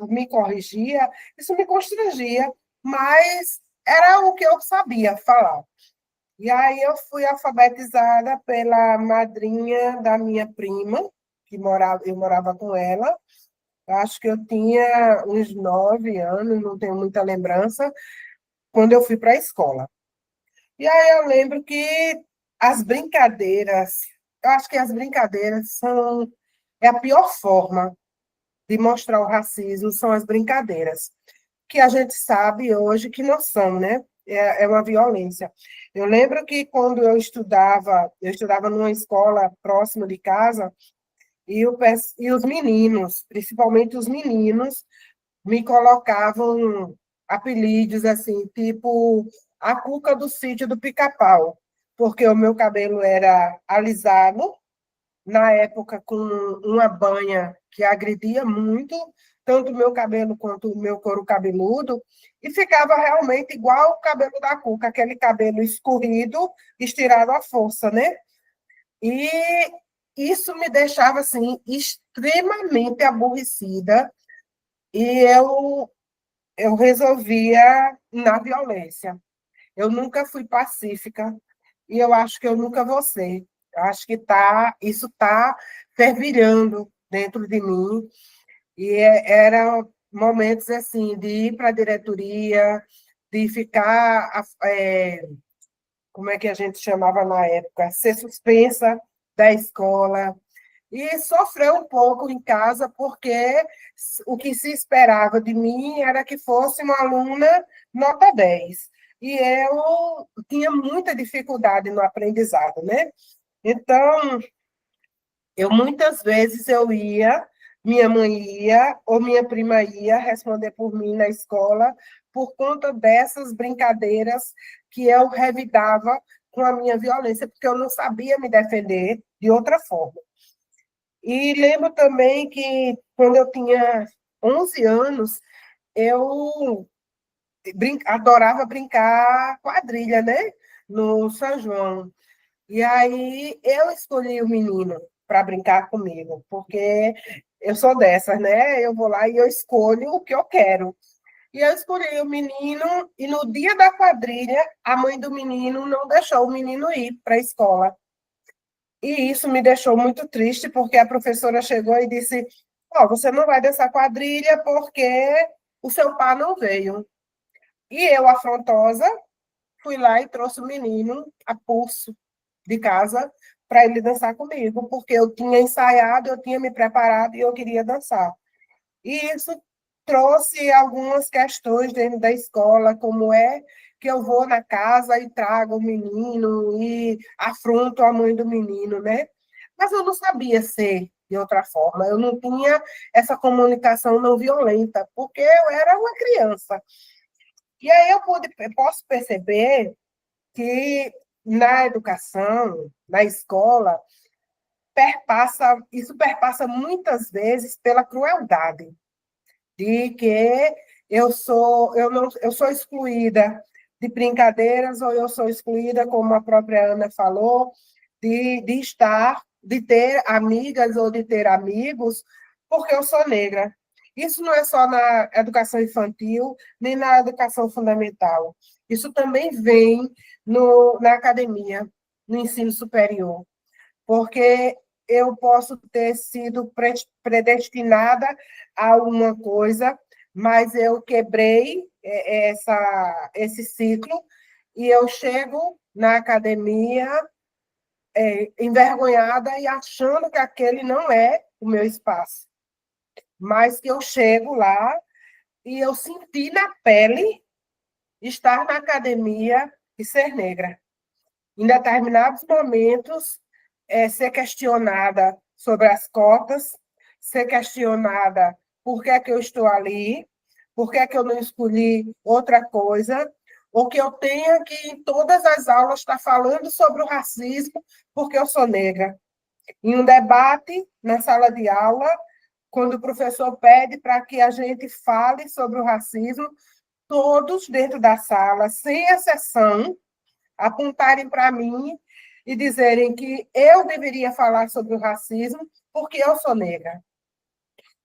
me corrigia, isso me constrangia, mas era o que eu sabia falar. E aí eu fui alfabetizada pela madrinha da minha prima, eu morava com ela. Acho que eu tinha uns 9 anos, não tenho muita lembrança, quando eu fui para a escola. E aí eu lembro que as brincadeiras, eu acho que as brincadeiras é a pior forma de mostrar o racismo, são as brincadeiras, que a gente sabe hoje que não são, né? É uma violência. Eu lembro que quando eu estudava numa escola próxima de casa, e os meninos, principalmente os meninos, me colocavam apelidos assim, tipo a Cuca do sítio do Pica-Pau, porque o meu cabelo era alisado, na época com uma banha que agredia muito, tanto o meu cabelo quanto o meu couro cabeludo, e ficava realmente igual o cabelo da Cuca, aquele cabelo escorrido, estirado à força, né? E isso me deixava assim extremamente aborrecida, e eu resolvia na violência. Eu nunca fui pacífica, e eu acho que eu nunca vou ser. Eu acho que isso está fervilhando dentro de mim, e eram momentos assim, de ir para a diretoria, de ficar, como é que a gente chamava na época, ser suspensa da escola, e sofrer um pouco em casa, porque o que se esperava de mim era que fosse uma aluna nota 10. E eu tinha muita dificuldade no aprendizado, né? Então, muitas vezes eu ia minha mãe ia, ou minha prima ia responder por mim na escola, por conta dessas brincadeiras que eu revidava com a minha violência, porque eu não sabia me defender de outra forma. E lembro também que, quando eu tinha 11 anos, eu adorava brincar quadrilha, né? No São João. E aí eu escolhi o menino para brincar comigo, porque eu sou dessas, né? Eu vou lá e eu escolho o que eu quero. E eu escolhi o menino, e no dia da quadrilha, a mãe do menino não deixou o menino ir para a escola. E isso me deixou muito triste, porque a professora chegou e disse: Ó, você não vai dessa quadrilha porque o seu pai não veio. E eu, afrontosa, fui lá e trouxe o menino a pulso de casa para ele dançar comigo, porque eu tinha ensaiado, eu tinha me preparado e eu queria dançar. E isso trouxe algumas questões dentro da escola, como é que eu vou na casa e trago o menino e afronto a mãe do menino, né? Mas eu não sabia ser de outra forma, eu não tinha essa comunicação não violenta, porque eu era uma criança. E aí eu posso perceber que na educação, na escola, isso perpassa muitas vezes pela crueldade, de que eu sou excluída de brincadeiras, ou eu sou excluída, como a própria Ana falou, de ter amigas ou de ter amigos, porque eu sou negra. Isso não é só na educação infantil, nem na educação fundamental. Isso também vem na academia, no ensino superior, porque eu posso ter sido predestinada a alguma coisa, mas eu quebrei esse ciclo e eu chego na academia envergonhada e achando que aquele não é o meu espaço. Mas que eu chego lá e eu senti na pele estar na academia e ser negra. Em determinados momentos, ser questionada sobre as cotas, ser questionada por que é que eu estou ali, por que é que eu não escolhi outra coisa, ou que eu tenha que, em todas as aulas, estar falando sobre o racismo porque eu sou negra. Em um debate na sala de aula, quando o professor pede para que a gente fale sobre o racismo, todos dentro da sala, sem exceção, apontarem para mim e dizerem que eu deveria falar sobre o racismo porque eu sou negra.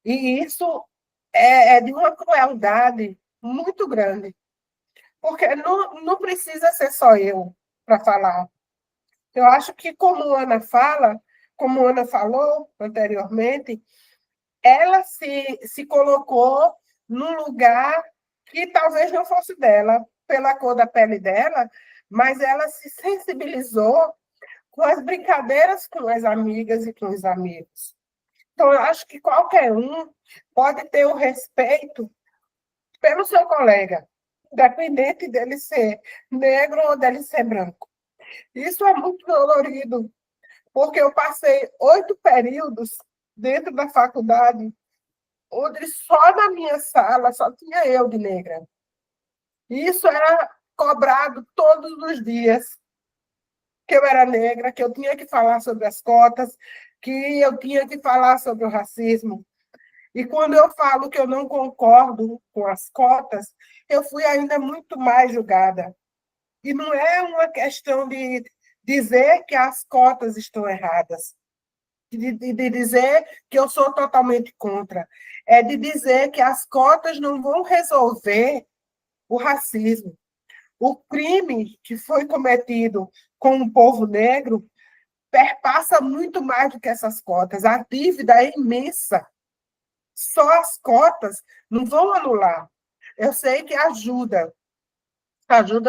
E isso é de uma crueldade muito grande, porque não precisa ser só eu para falar. Eu acho que, como Ana falou anteriormente, ela se colocou num lugar que talvez não fosse dela, pela cor da pele dela, mas ela se sensibilizou com as brincadeiras com as amigas e com os amigos. Então, eu acho que qualquer um pode ter o respeito pelo seu colega, independente dele ser negro ou dele ser branco. Isso é muito dolorido, porque eu passei 8 períodos dentro da faculdade, onde só na minha sala só tinha eu de negra. Isso era cobrado todos os dias, que eu era negra, que eu tinha que falar sobre as cotas, que eu tinha que falar sobre o racismo. E quando eu falo que eu não concordo com as cotas, eu fui ainda muito mais julgada. E não é uma questão de dizer que as cotas estão erradas, de dizer que eu sou totalmente contra. É de dizer que as cotas não vão resolver o racismo. O crime que foi cometido com o povo negro perpassa muito mais do que essas cotas. A dívida é imensa. Só as cotas não vão anular. Eu sei que ajuda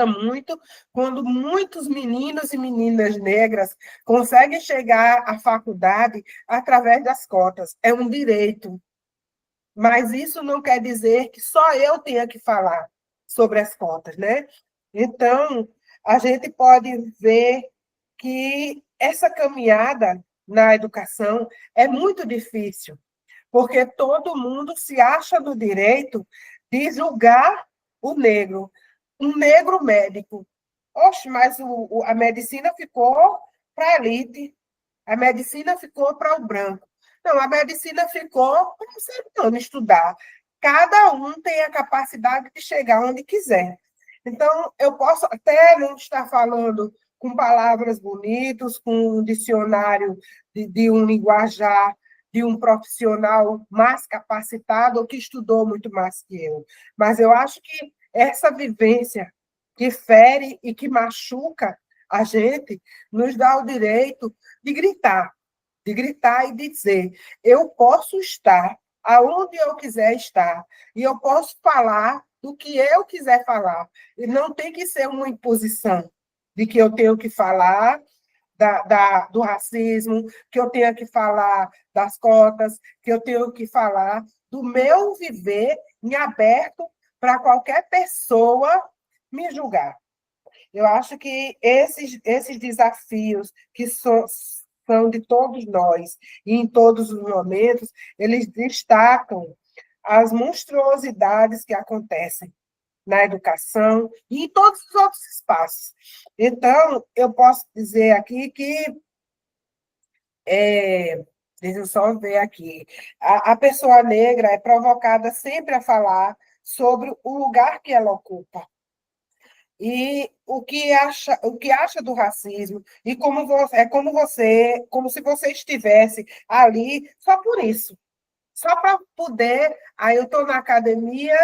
muito quando muitos meninos e meninas negras conseguem chegar à faculdade através das cotas. É um direito. Mas isso não quer dizer que só eu tenha que falar sobre as cotas, né? Então, a gente pode ver que essa caminhada na educação é muito difícil, porque todo mundo se acha no direito de julgar o negro. Um negro médico. Oxe, mas a medicina ficou para a elite, a medicina ficou para o branco. Não, a medicina ficou para o ser humano estudar. Cada um tem a capacidade de chegar onde quiser. Então, eu posso até não estar falando com palavras bonitas, com um dicionário de um linguajar, de um profissional mais capacitado ou que estudou muito mais que eu. Mas eu acho que essa vivência que fere e que machuca a gente nos dá o direito de gritar e dizer: eu posso estar aonde eu quiser estar, e eu posso falar do que eu quiser falar, e não tem que ser uma imposição de que eu tenho que falar do racismo, que eu tenho que falar das cotas, que eu tenho que falar do meu viver em aberto para qualquer pessoa me julgar. Eu acho que esses desafios que são de todos nós, e em todos os momentos, eles destacam as monstruosidades que acontecem na educação e em todos os outros espaços. Então, eu posso dizer aqui que, deixa eu só ver aqui, a pessoa negra é provocada sempre a falar sobre o lugar que ela ocupa, e o que acha do racismo, e como se você estivesse ali só por isso, só para poder, aí eu estou na academia,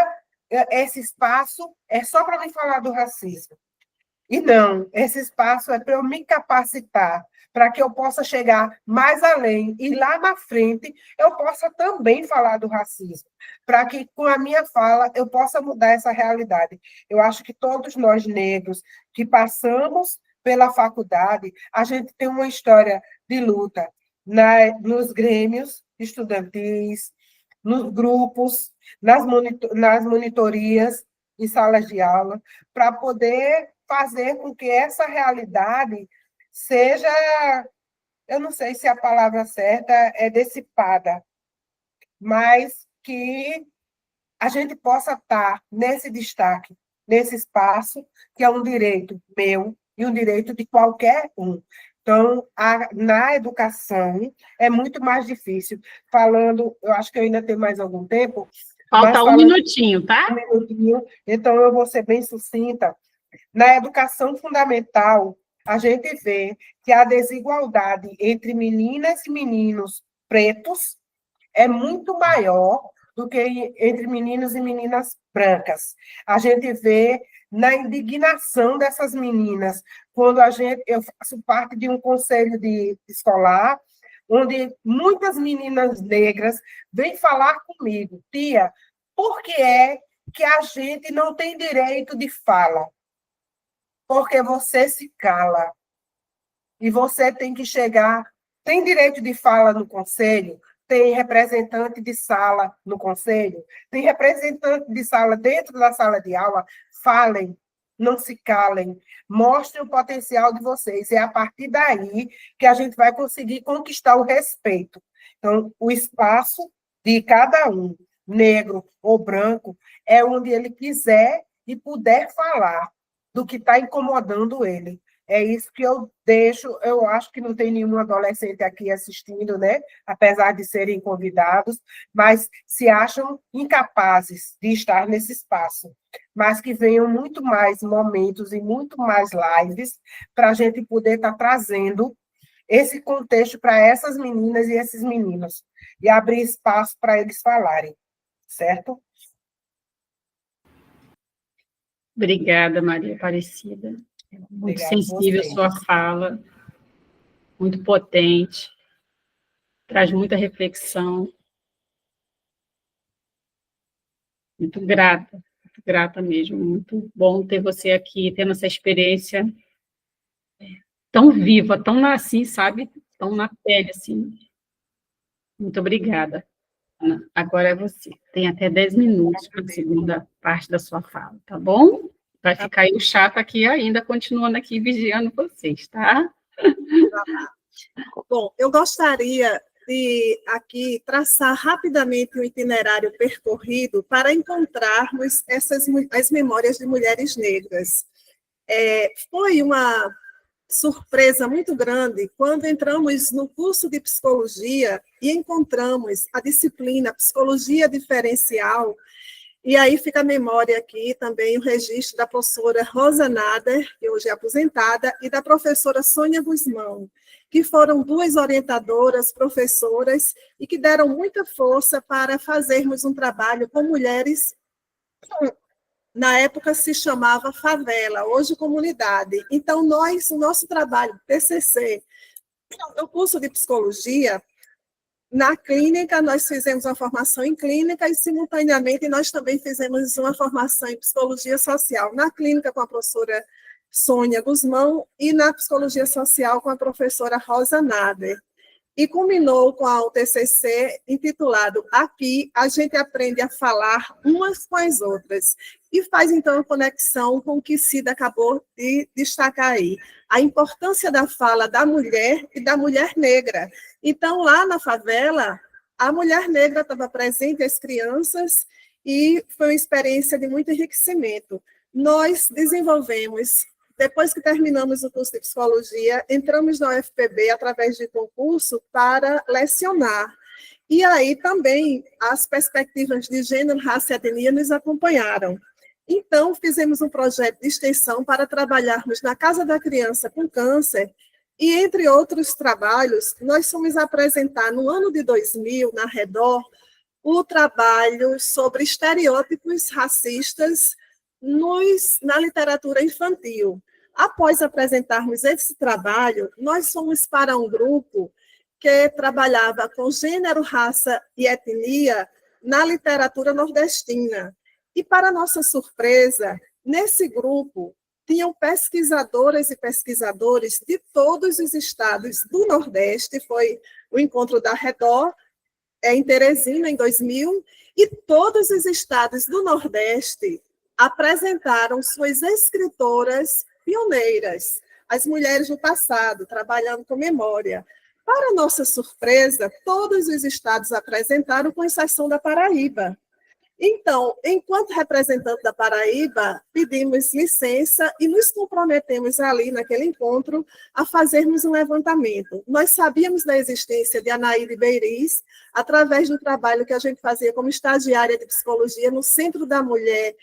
esse espaço é só para me falar do racismo. E não, esse espaço é para eu me capacitar, para que eu possa chegar mais além, e lá na frente eu possa também falar do racismo, para que com a minha fala eu possa mudar essa realidade. Eu acho que todos nós negros que passamos pela faculdade, a gente tem uma história de luta nos grêmios estudantis, nos grupos, nas monitorias em salas de aula, para poder fazer com que essa realidade seja, eu não sei se a palavra certa é dissipada, mas que a gente possa estar nesse destaque, nesse espaço, que é um direito meu e um direito de qualquer um. Então, na educação, é muito mais difícil. Falando, eu acho que eu ainda tenho mais algum tempo. Falta um minutinho, tá? Um minutinho, então eu vou ser bem sucinta. Na educação fundamental, a gente vê que a desigualdade entre meninas e meninos pretos é muito maior do que entre meninos e meninas brancas. A gente vê na indignação dessas meninas, quando eu faço parte de um conselho escolar, onde muitas meninas negras vêm falar comigo: tia, por que é que a gente não tem direito de fala? Porque você se cala. E você tem que chegar... Tem direito de fala no conselho? Tem representante de sala no conselho? Tem representante de sala dentro da sala de aula? Falem, não se calem. Mostrem o potencial de vocês. É a partir daí que a gente vai conseguir conquistar o respeito. Então, o espaço de cada um, negro ou branco, é onde ele quiser e puder falar do que está incomodando ele. É isso que eu deixo. Eu acho que não tem nenhum adolescente aqui assistindo, né? Apesar de serem convidados, mas se acham incapazes de estar nesse espaço. Mas que venham muito mais momentos e muito mais lives para a gente poder estar trazendo esse contexto para essas meninas e esses meninos, e abrir espaço para eles falarem, certo? Obrigada, Maria Aparecida. Muito Obrigada sensível a sua fala, muito potente, traz muita reflexão. Muito grata mesmo. Muito bom ter você aqui, tendo essa experiência tão viva, tão assim, sabe? Tão na pele, assim. Muito obrigada. Ana, agora é você. Tem até 10 minutos para a segunda parte da sua fala, tá bom? Vai ficar aí o chato aqui ainda, continuando aqui vigiando vocês, tá? Bom, eu gostaria de aqui traçar rapidamente um itinerário percorrido para encontrarmos as memórias de mulheres negras. Foi uma surpresa muito grande quando entramos no curso de psicologia e encontramos a disciplina Psicologia Diferencial. E aí fica a memória aqui também o registro da professora Rosa Nader, que hoje é aposentada, e da professora Sônia Guzmão, que foram duas orientadoras, professoras, e que deram muita força para fazermos um trabalho com mulheres. Na época se chamava favela, hoje comunidade. Então, o nosso trabalho, TCC, no curso de psicologia, na clínica, nós fizemos uma formação em clínica e, simultaneamente, nós também fizemos uma formação em psicologia social. Na clínica, com a professora Sônia Guzmão e na psicologia social com a professora Rosa Nader. E culminou com o TCC intitulado Aqui a gente aprende a falar umas com as outras. E faz, então, a conexão com o que Cida acabou de destacar aí. A importância da fala da mulher e da mulher negra. Então, lá na favela, a mulher negra estava presente, as crianças, e foi uma experiência de muito enriquecimento. Nós desenvolvemos, depois que terminamos o curso de psicologia, entramos na UFPB através de concurso para lecionar. E aí também as perspectivas de gênero, raça e etnia nos acompanharam. Então, fizemos um projeto de extensão para trabalharmos na Casa da Criança com Câncer, e, entre outros trabalhos, nós fomos apresentar, no ano de 2000, na Redor, o trabalho sobre estereótipos racistas na literatura infantil. Após apresentarmos esse trabalho, nós fomos para um grupo que trabalhava com gênero, raça e etnia na literatura nordestina. E, para nossa surpresa, nesse grupo tinham pesquisadoras e pesquisadores de todos os estados do Nordeste. Foi o encontro da Redor, em Teresina, em 2000, e todos os estados do Nordeste apresentaram suas escritoras pioneiras, as mulheres do passado, trabalhando com memória. Para nossa surpresa, todos os estados apresentaram, com exceção da Paraíba. Então, enquanto representante da Paraíba, pedimos licença e nos comprometemos ali, naquele encontro, a fazermos um levantamento. Nós sabíamos da existência de Anaíde Beiriz, através do trabalho que a gente fazia como estagiária de psicologia no Centro da Mulher,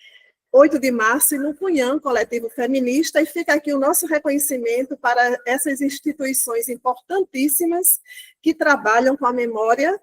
8 de março, e no Cunhã, coletivo feminista, e fica aqui o nosso reconhecimento para essas instituições importantíssimas que trabalham com a memória,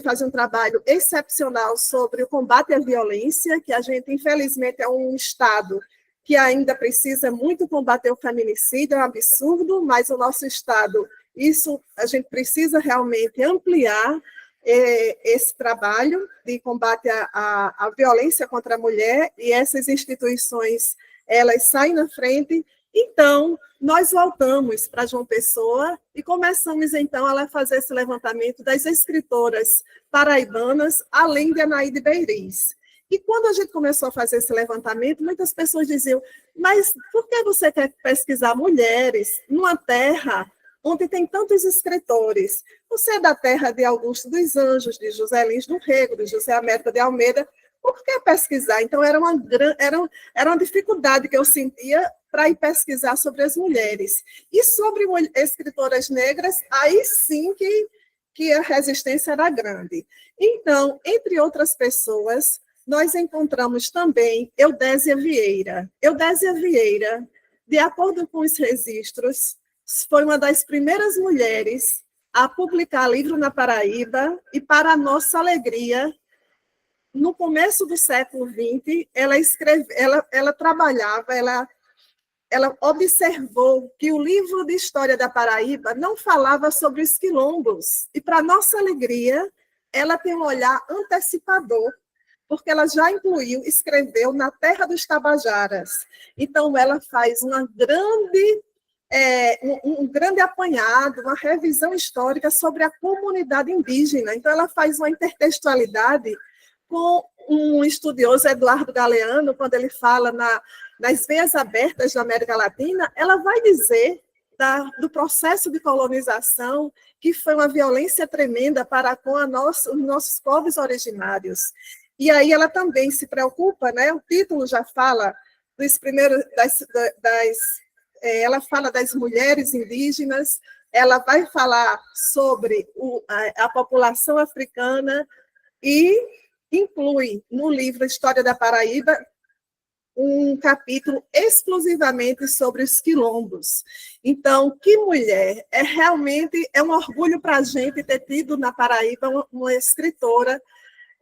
fazem um trabalho excepcional sobre o combate à violência, que a gente, infelizmente, é um Estado que ainda precisa muito combater o feminicídio, é um absurdo, mas o nosso Estado, isso a gente precisa realmente ampliar esse trabalho de combate à violência contra a mulher, e essas instituições, elas saem na frente. Então, nós voltamos para João Pessoa e começamos, então, a fazer esse levantamento das escritoras paraibanas, além de Anaíde Beiriz. E quando a gente começou a fazer esse levantamento, muitas pessoas diziam: mas por que você quer pesquisar mulheres numa terra onde tem tantos escritores? Você é da terra de Augusto dos Anjos, de José Lins do Rego, de José Américo de Almeida. Por que pesquisar? Então, era uma dificuldade que eu sentia para ir pesquisar sobre as mulheres. E sobre escritoras negras, aí sim que a resistência era grande. Então, entre outras pessoas, nós encontramos também Eudésia Vieira. Eudésia Vieira, de acordo com os registros, foi uma das primeiras mulheres a publicar livro na Paraíba, e, para a nossa alegria, no começo do século XX, ela trabalhava, ela observou que o livro de história da Paraíba não falava sobre os quilombos. E, para nossa alegria, ela tem um olhar antecipador, porque ela já escreveu na Terra dos Tabajaras. Então, ela faz um grande apanhado, uma revisão histórica sobre a comunidade indígena. Então, ela faz uma intertextualidade com um estudioso, Eduardo Galeano, quando ele fala nas veias abertas da América Latina, ela vai dizer do processo de colonização, que foi uma violência tremenda para com os nossos povos originários. E aí ela também se preocupa, né? O título já fala ela fala das mulheres indígenas, ela vai falar sobre a população africana e inclui no livro História da Paraíba um capítulo exclusivamente sobre os quilombos. Então, que mulher! Realmente um orgulho para a gente ter tido na Paraíba uma escritora,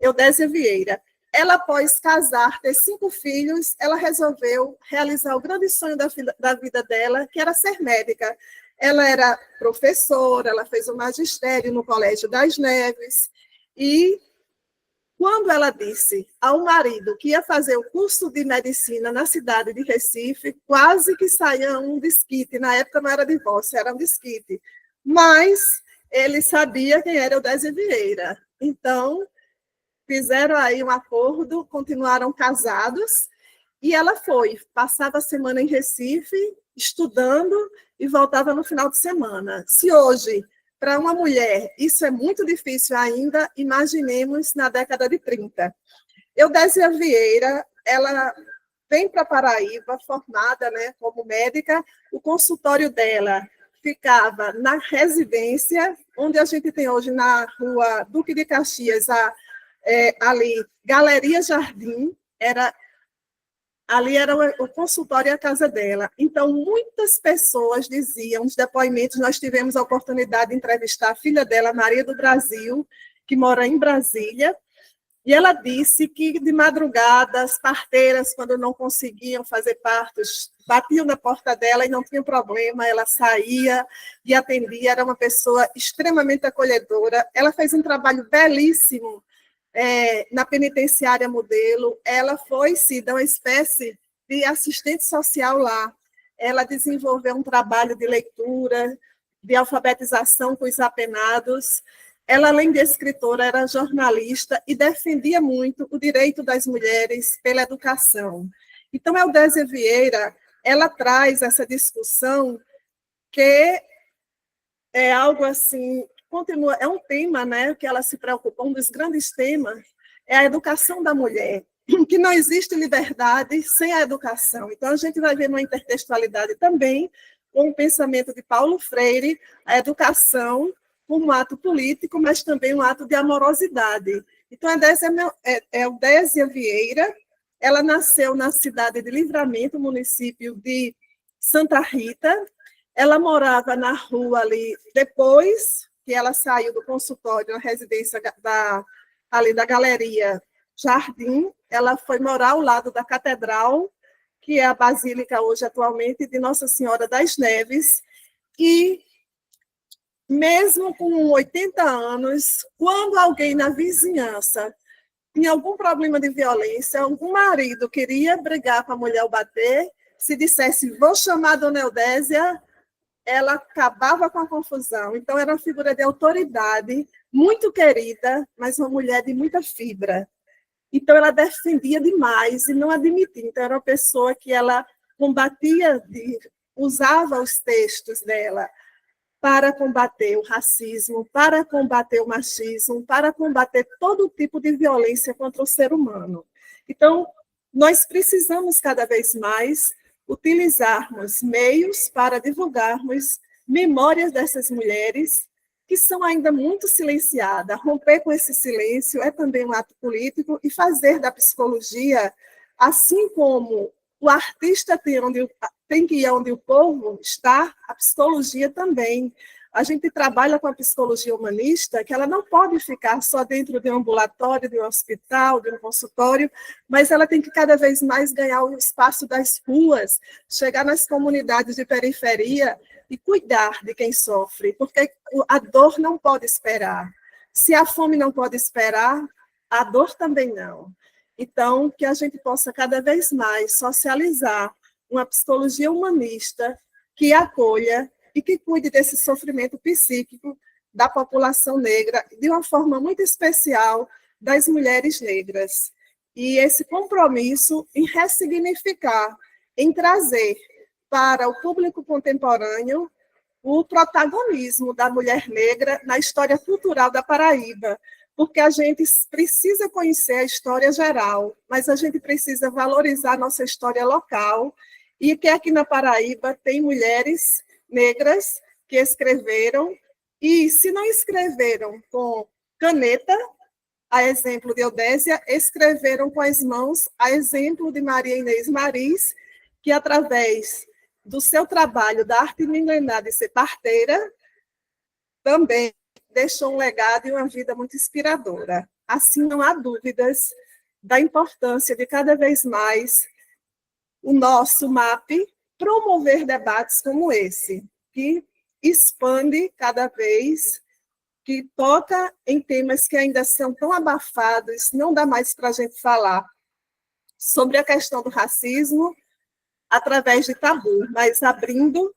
Eudésia Vieira. Ela, após casar, ter 5 filhos, ela resolveu realizar o grande sonho da vida dela, que era ser médica. Ela era professora, ela fez o magistério no Colégio das Neves, e quando ela disse ao marido que ia fazer o curso de medicina na cidade de Recife, quase que saía um desquite. Na época não era divórcio, era um desquite. Mas ele sabia quem era Eudésia Vieira. Então, fizeram aí um acordo, continuaram casados, e ela passava a semana em Recife, estudando, e voltava no final de semana. Se hoje, para uma mulher, isso é muito difícil ainda, imaginemos na década de 30. Eudésia Vieira, ela vem para Paraíba, formada, né, como médica. O consultório dela ficava na residência, onde a gente tem hoje na rua Duque de Caxias, ali, Galeria Jardim, ali era o consultório e a casa dela. Então, muitas pessoas diziam, nos depoimentos, nós tivemos a oportunidade de entrevistar a filha dela, Maria do Brasil, que mora em Brasília, e ela disse que, de madrugada, as parteiras, quando não conseguiam fazer partos, batiam na porta dela e não tinha problema, ela saía e atendia, era uma pessoa extremamente acolhedora. Ela fez um trabalho belíssimo na penitenciária modelo. Ela foi, Cida, uma espécie de assistente social lá. Ela desenvolveu um trabalho de leitura, de alfabetização com os apenados. Ela, além de escritora, era jornalista e defendia muito o direito das mulheres pela educação. Então, a Eudésia Vieira, ela traz essa discussão que é algo assim, continua, é um tema, né, que ela se preocupa, um dos grandes temas é a educação da mulher, que não existe liberdade sem a educação. Então, a gente vai ver uma intertextualidade também com o pensamento de Paulo Freire, a educação como um ato político, mas também um ato de amorosidade. Então, a Eudésia Vieira, ela nasceu na cidade de Livramento, município de Santa Rita. Ela morava na rua ali, depois que ela saiu do consultório, na residência ali da Galeria Jardim, ela foi morar ao lado da Catedral, que é a Basílica hoje, atualmente, de Nossa Senhora das Neves, e mesmo com 80 anos, quando alguém na vizinhança tinha algum problema de violência, algum marido queria brigar com a mulher ou bater, se dissesse, vou chamar a dona Eudésia, ela acabava com a confusão. Então, era uma figura de autoridade, muito querida, mas uma mulher de muita fibra. Então, ela defendia demais e não admitia. Então, era uma pessoa que ela combatia, usava os textos dela para combater o racismo, para combater o machismo, para combater todo tipo de violência contra o ser humano. Então, nós precisamos cada vez mais utilizarmos meios para divulgarmos memórias dessas mulheres que são ainda muito silenciadas. Romper com esse silêncio é também um ato político e fazer da psicologia, assim como o artista tem que ir onde o povo está, a psicologia também. A gente trabalha com a psicologia humanista, que ela não pode ficar só dentro de um ambulatório, de um hospital, de um consultório, mas ela tem que cada vez mais ganhar o espaço das ruas, chegar nas comunidades de periferia e cuidar de quem sofre, porque a dor não pode esperar. Se a fome não pode esperar, a dor também não. Então, que a gente possa cada vez mais socializar uma psicologia humanista que acolha e que cuide desse sofrimento psíquico da população negra, de uma forma muito especial das mulheres negras. E esse compromisso em ressignificar, em trazer para o público contemporâneo o protagonismo da mulher negra na história cultural da Paraíba, porque a gente precisa conhecer a história geral, mas a gente precisa valorizar a nossa história local, e que aqui na Paraíba tem mulheres negras que escreveram, e se não escreveram com caneta, a exemplo de Eudésia, escreveram com as mãos, a exemplo de Maria Inês Maris, que através do seu trabalho da arte milenar de ser parteira, também deixou um legado e uma vida muito inspiradora. Assim, não há dúvidas da importância de cada vez mais o nosso MAP promover debates como esse, que expande cada vez, que toca em temas que ainda são tão abafados, não dá mais para a gente falar sobre a questão do racismo através de tabu, mas abrindo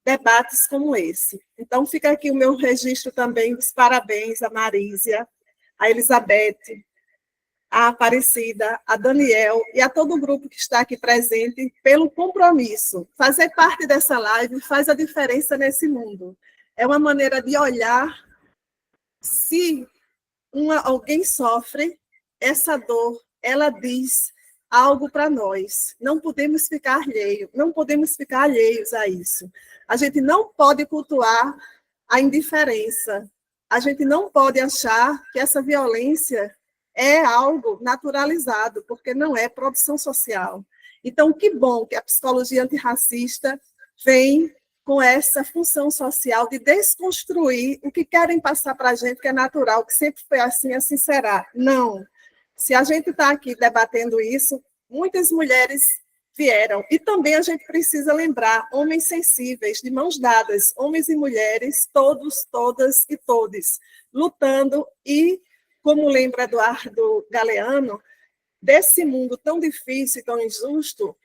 debates como esse. Então, fica aqui o meu registro também dos parabéns à Marísia, à Elizabeth, à Aparecida, a Daniel e a todo o grupo que está aqui presente pelo compromisso. Fazer parte dessa live faz a diferença nesse mundo. É uma maneira de olhar se alguém sofre essa dor, ela diz algo para nós. Não podemos ficar alheios a isso. A gente não pode cultuar a indiferença. A gente não pode achar que essa violência é algo naturalizado, porque não é produção social. Então, que bom que a psicologia antirracista vem com essa função social de desconstruir o que querem passar para a gente, que é natural, que sempre foi assim, assim será. Não. Se a gente está aqui debatendo isso, muitas mulheres vieram. E também a gente precisa lembrar, homens sensíveis, de mãos dadas, homens e mulheres, todos, todas e todes, lutando e, como lembra Eduardo Galeano, desse mundo tão difícil e tão injusto,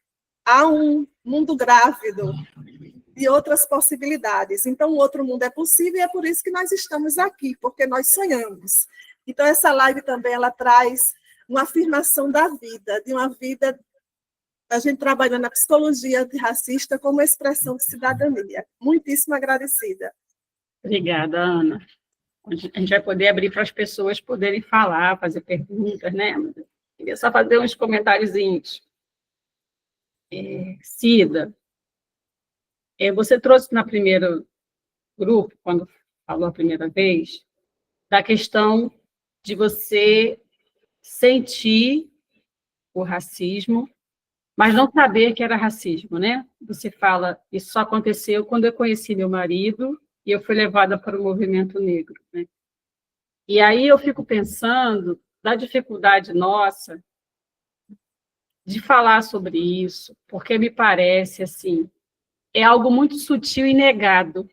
há um mundo grávido de outras possibilidades. Então, o outro mundo é possível e é por isso que nós estamos aqui, porque nós sonhamos. Então, essa live também ela traz uma afirmação da vida, de uma vida, a gente trabalhando na psicologia antirracista como expressão de cidadania. Muitíssimo agradecida. Obrigada, Ana. A gente vai poder abrir para as pessoas poderem falar, fazer perguntas, né? Queria só fazer uns comentáriozinhos. Cida, você trouxe no primeiro grupo, quando falou a primeira vez, da questão de você sentir o racismo, mas não saber que era racismo, né? Você fala, isso só aconteceu quando eu conheci meu marido e eu fui levada para o movimento negro, né? E aí eu fico pensando da dificuldade nossa de falar sobre isso, porque me parece, assim, é algo muito sutil e negado,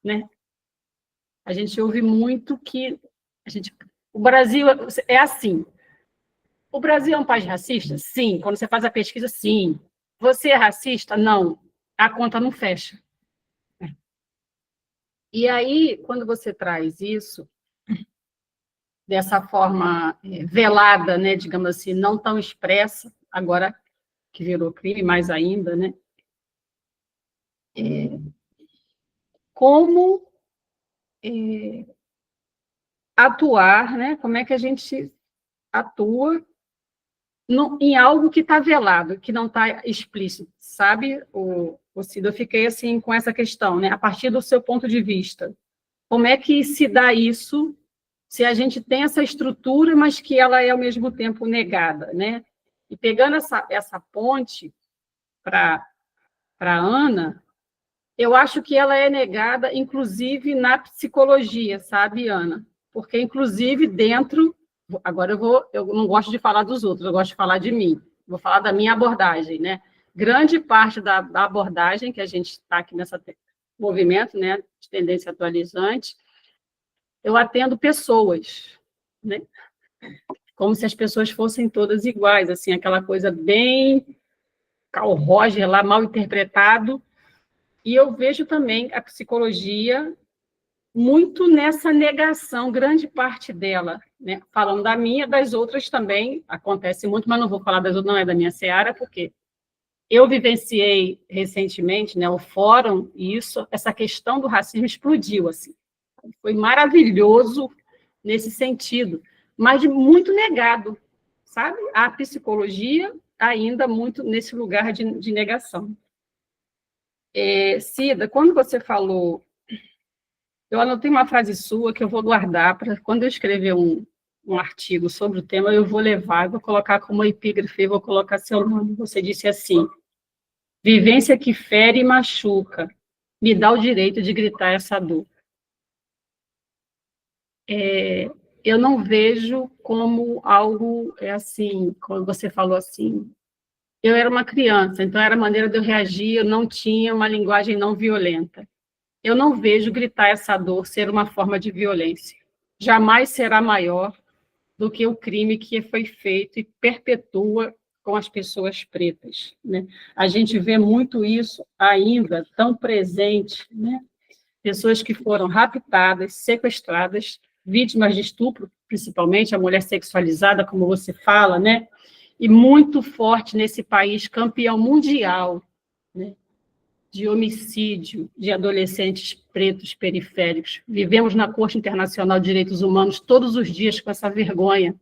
né? A gente ouve muito que o Brasil é assim. O Brasil é um país racista? Sim. Quando você faz a pesquisa, sim. Você é racista? Não. A conta não fecha. E aí, quando você traz isso dessa forma velada, né, digamos assim, não tão expressa, agora que virou crime, mais ainda, né? Como atuar, né? Como é que a gente atua em algo que está velado, que não está explícito, sabe, Cida? Eu fiquei assim com essa questão, né? A partir do seu ponto de vista, como é que se dá isso se a gente tem essa estrutura, mas que ela é ao mesmo tempo negada, né? E pegando essa ponte para Ana, eu acho que ela é negada, inclusive na psicologia, sabe, Ana? Porque, inclusive, dentro... Agora eu não gosto de falar dos outros, eu gosto de falar de mim. Vou falar da minha abordagem, né? Grande parte da abordagem que a gente está aqui nesse movimento, né, de tendência atualizante, eu atendo pessoas, né? Como se as pessoas fossem todas iguais, assim, aquela coisa bem Carl Roger lá, mal interpretado. E eu vejo também a psicologia muito nessa negação, grande parte dela, né? Falando da minha, das outras também, acontece muito, mas não vou falar das outras, não é da minha seara, porque Eu vivenciei recentemente, né, o fórum, e essa questão do racismo explodiu, assim. Foi maravilhoso nesse sentido, mas muito negado, sabe? A psicologia ainda muito nesse lugar de negação. Cida, quando você falou, eu anotei uma frase sua que eu vou guardar para quando eu escrever um artigo sobre o tema, eu vou levar, vou colocar como epígrafe, vou colocar seu nome. Você disse assim: vivência que fere e machuca, me dá o direito de gritar essa dor. Eu não vejo como algo assim, como você falou assim, eu era uma criança, então era a maneira de eu reagir, eu não tinha uma linguagem não violenta. Eu não vejo gritar essa dor ser uma forma de violência. Jamais será maior do que o crime que foi feito e perpetua com as pessoas pretas, né? A gente vê muito isso ainda tão presente, né? Pessoas que foram raptadas, sequestradas, vítimas de estupro, principalmente a mulher sexualizada, como você fala, né? E muito forte nesse país, campeão mundial, né, de homicídio de adolescentes pretos periféricos. Vivemos na Corte Internacional de Direitos Humanos todos os dias com essa vergonha.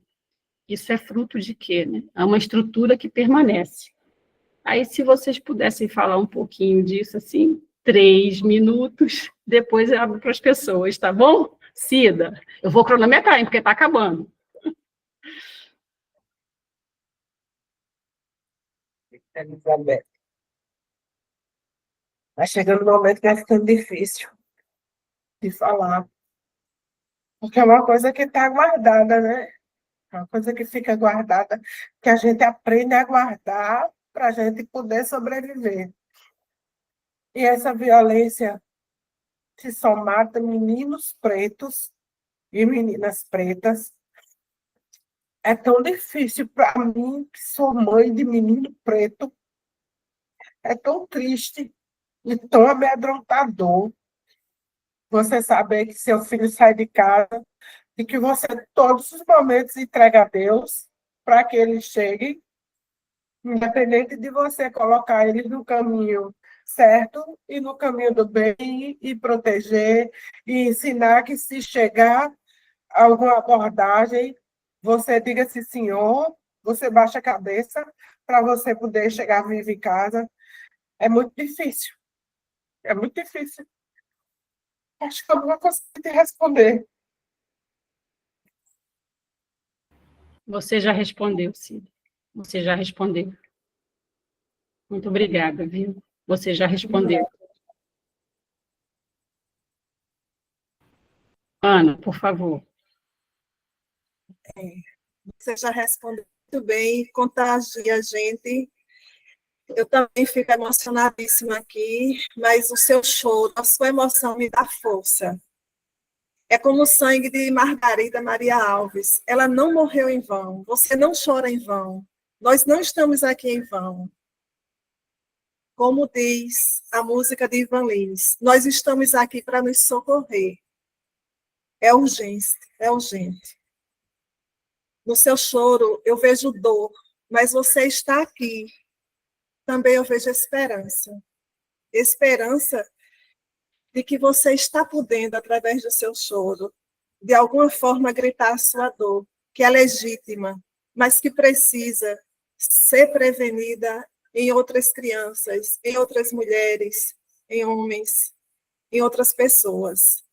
Isso é fruto de quê, né? É uma estrutura que permanece. Aí, se vocês pudessem falar um pouquinho disso, assim, 3 minutos, depois eu abro para as pessoas, tá bom? Cida, eu vou cronometrar, hein, porque está acabando. Elizabeth. Vai chegando um momento que vai ficando difícil de falar. Porque é uma coisa que está guardada, né? É uma coisa que fica guardada, que a gente aprende a guardar para a gente poder sobreviver. E essa violência se só mata meninos pretos e meninas pretas. É tão difícil para mim, que sou mãe de menino preto. É tão triste e tão amedrontador você saber que seu filho sai de casa e que você, todos os momentos, entrega a Deus para que ele chegue, independente de você colocar ele no caminho certo e no caminho do bem e proteger e ensinar que se chegar a alguma abordagem, você diga assim, senhor, você baixa a cabeça para você poder chegar vivo em casa. É muito difícil. É muito difícil. Acho que eu não vou conseguir te responder. Você já respondeu, Cida. Você já respondeu. Muito obrigada, viu? Você já respondeu. Ana, por favor. Você já respondeu muito bem, contagia a gente. Eu também fico emocionadíssima aqui, mas o seu choro, a sua emoção me dá força. É como o sangue de Margarida Maria Alves. Ela não morreu em vão. Você não chora em vão. Nós não estamos aqui em vão. Como diz a música de Ivan Lins, nós estamos aqui para nos socorrer. É urgente, é urgente. No seu choro eu vejo dor, mas você está aqui. Também eu vejo esperança. Esperança de que você está podendo, através do seu choro, de alguma forma gritar a sua dor, que é legítima, mas que precisa ser prevenida em outras crianças, em outras mulheres, em homens, em outras pessoas.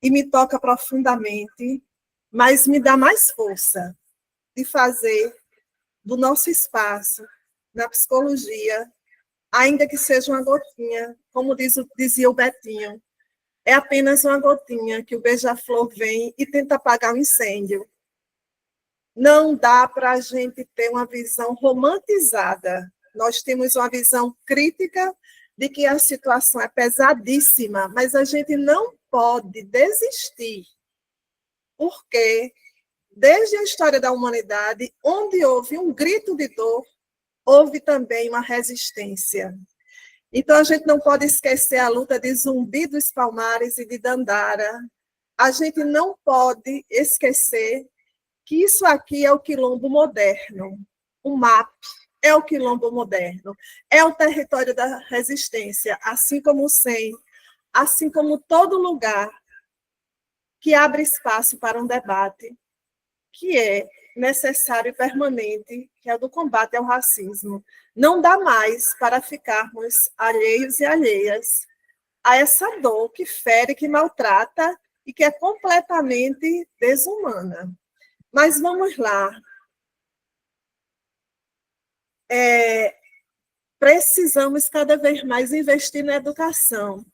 E me toca profundamente, mas me dá mais força de fazer do nosso espaço na psicologia, ainda que seja uma gotinha, como dizia o Betinho, é apenas uma gotinha que o beija-flor vem e tenta apagar o incêndio. Não dá para a gente ter uma visão romantizada. Nós temos uma visão crítica de que a situação é pesadíssima, mas a gente não pode desistir, porque desde a história da humanidade, onde houve um grito de dor, houve também uma resistência. Então, a gente não pode esquecer a luta de Zumbi dos Palmares e de Dandara. A gente não pode esquecer que isso aqui é o quilombo moderno, o MAP, é o Quilombo moderno, é o território da resistência, assim como o SEM, assim como todo lugar que abre espaço para um debate que é necessário e permanente, que é o do combate ao racismo. Não dá mais para ficarmos alheios e alheias a essa dor que fere, que maltrata e que é completamente desumana. Mas vamos lá. Precisamos cada vez mais investir na educação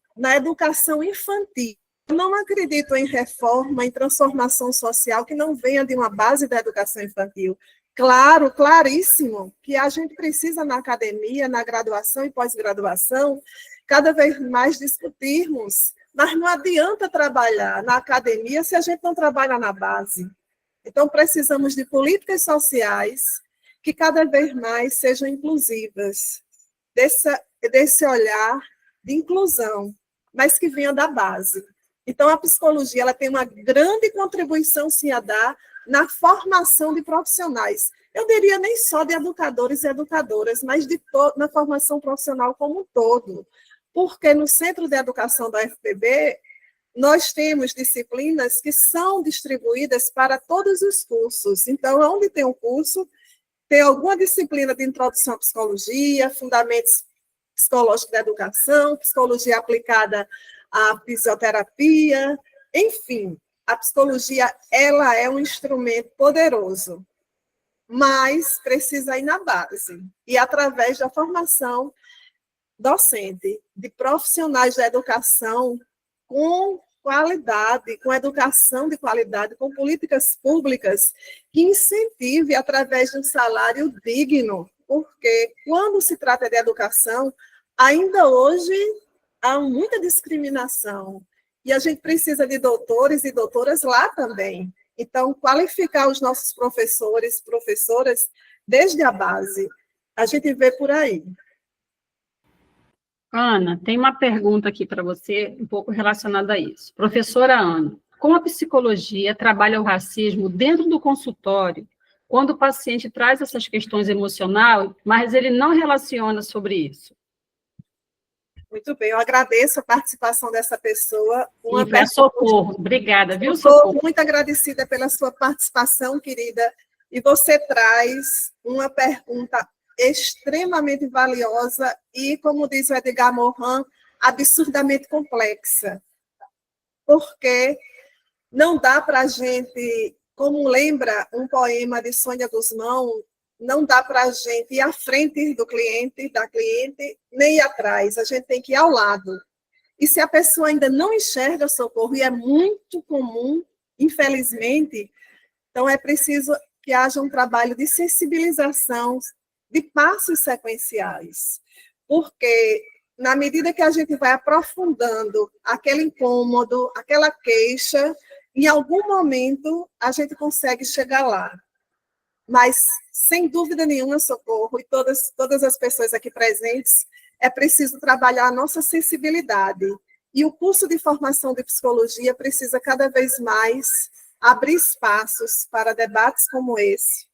infantil. Eu não acredito em reforma, em transformação social que não venha de uma base da educação infantil. Claro, claríssimo, que a gente precisa na academia, na graduação e pós-graduação, cada vez mais discutirmos, mas não adianta trabalhar na academia se a gente não trabalha na base. Então, precisamos de políticas sociais que cada vez mais sejam inclusivas, desse olhar de inclusão, mas que venha da base. Então, a psicologia ela tem uma grande contribuição, sim, a dar na formação de profissionais. Eu diria nem só de educadores e educadoras, mas na formação profissional como um todo. Porque no Centro de Educação da UFPB, nós temos disciplinas que são distribuídas para todos os cursos. Então, onde tem um curso, tem alguma disciplina de introdução à psicologia, fundamentos psicológicos da educação, psicologia aplicada à fisioterapia, enfim, a psicologia ela é um instrumento poderoso, mas precisa ir na base, e através da formação docente, de profissionais da educação com qualidade, com educação de qualidade, com políticas públicas que incentive através de um salário digno, porque quando se trata de educação, ainda hoje há muita discriminação, e a gente precisa de doutores e doutoras lá também. Então, qualificar os nossos professores, professoras, desde a base, a gente vê por aí. Ana, tem uma pergunta aqui para você, um pouco relacionada a isso. Professora Ana, como a psicologia trabalha o racismo dentro do consultório, quando o paciente traz essas questões emocionais, mas ele não relaciona sobre isso? Muito bem, eu agradeço a participação dessa pessoa. E para Socorro, obrigada, viu, Socorro? Socorro? Muito agradecida pela sua participação, querida. E você traz uma pergunta extremamente valiosa e, como diz o Edgar Morin, absurdamente complexa. Porque não dá para a gente, como lembra um poema de Sônia Guzmão, não dá para a gente ir à frente do cliente, da cliente, nem ir atrás, a gente tem que ir ao lado. E se a pessoa ainda não enxerga Socorro, e é muito comum, infelizmente, então é preciso que haja um trabalho de sensibilização, de passos sequenciais, porque na medida que a gente vai aprofundando aquele incômodo, aquela queixa, em algum momento a gente consegue chegar lá. Mas, sem dúvida nenhuma, Socorro, e todas as pessoas aqui presentes, é preciso trabalhar a nossa sensibilidade. E o curso de formação de psicologia precisa cada vez mais abrir espaços para debates como esse.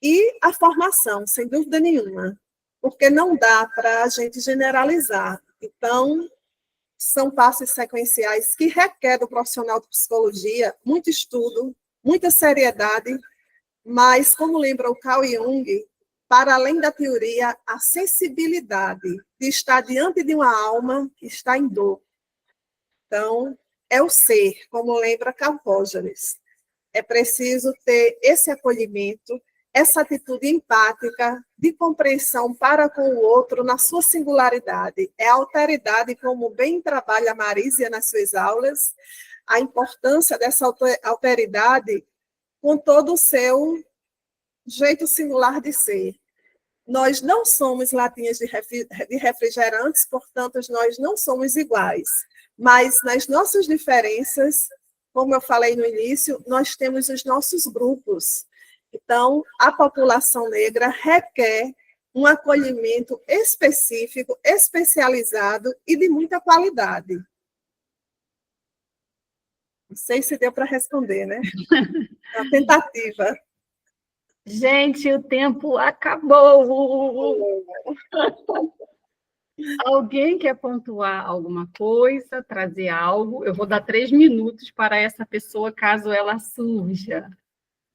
E a formação, sem dúvida nenhuma, porque não dá para a gente generalizar. Então, são passos sequenciais que requerem do profissional de psicologia muito estudo, muita seriedade, mas, como lembra o Carl Jung, para além da teoria, a sensibilidade de estar diante de uma alma que está em dor. Então, é o ser, como lembra Carl Rogers. É preciso ter esse acolhimento, essa atitude empática, de compreensão para com o outro na sua singularidade. É a alteridade, como bem trabalha a Marísia nas suas aulas, a importância dessa alteridade com todo o seu jeito singular de ser. Nós não somos latinhas de refrigerantes, portanto, nós não somos iguais. Mas nas nossas diferenças, como eu falei no início, nós temos os nossos grupos. Então, a população negra requer um acolhimento específico, especializado e de muita qualidade. Não sei se deu para responder, né? A tentativa. Gente, o tempo acabou. Alguém quer pontuar alguma coisa, trazer algo? Eu vou dar 3 minutos para essa pessoa, caso ela surja.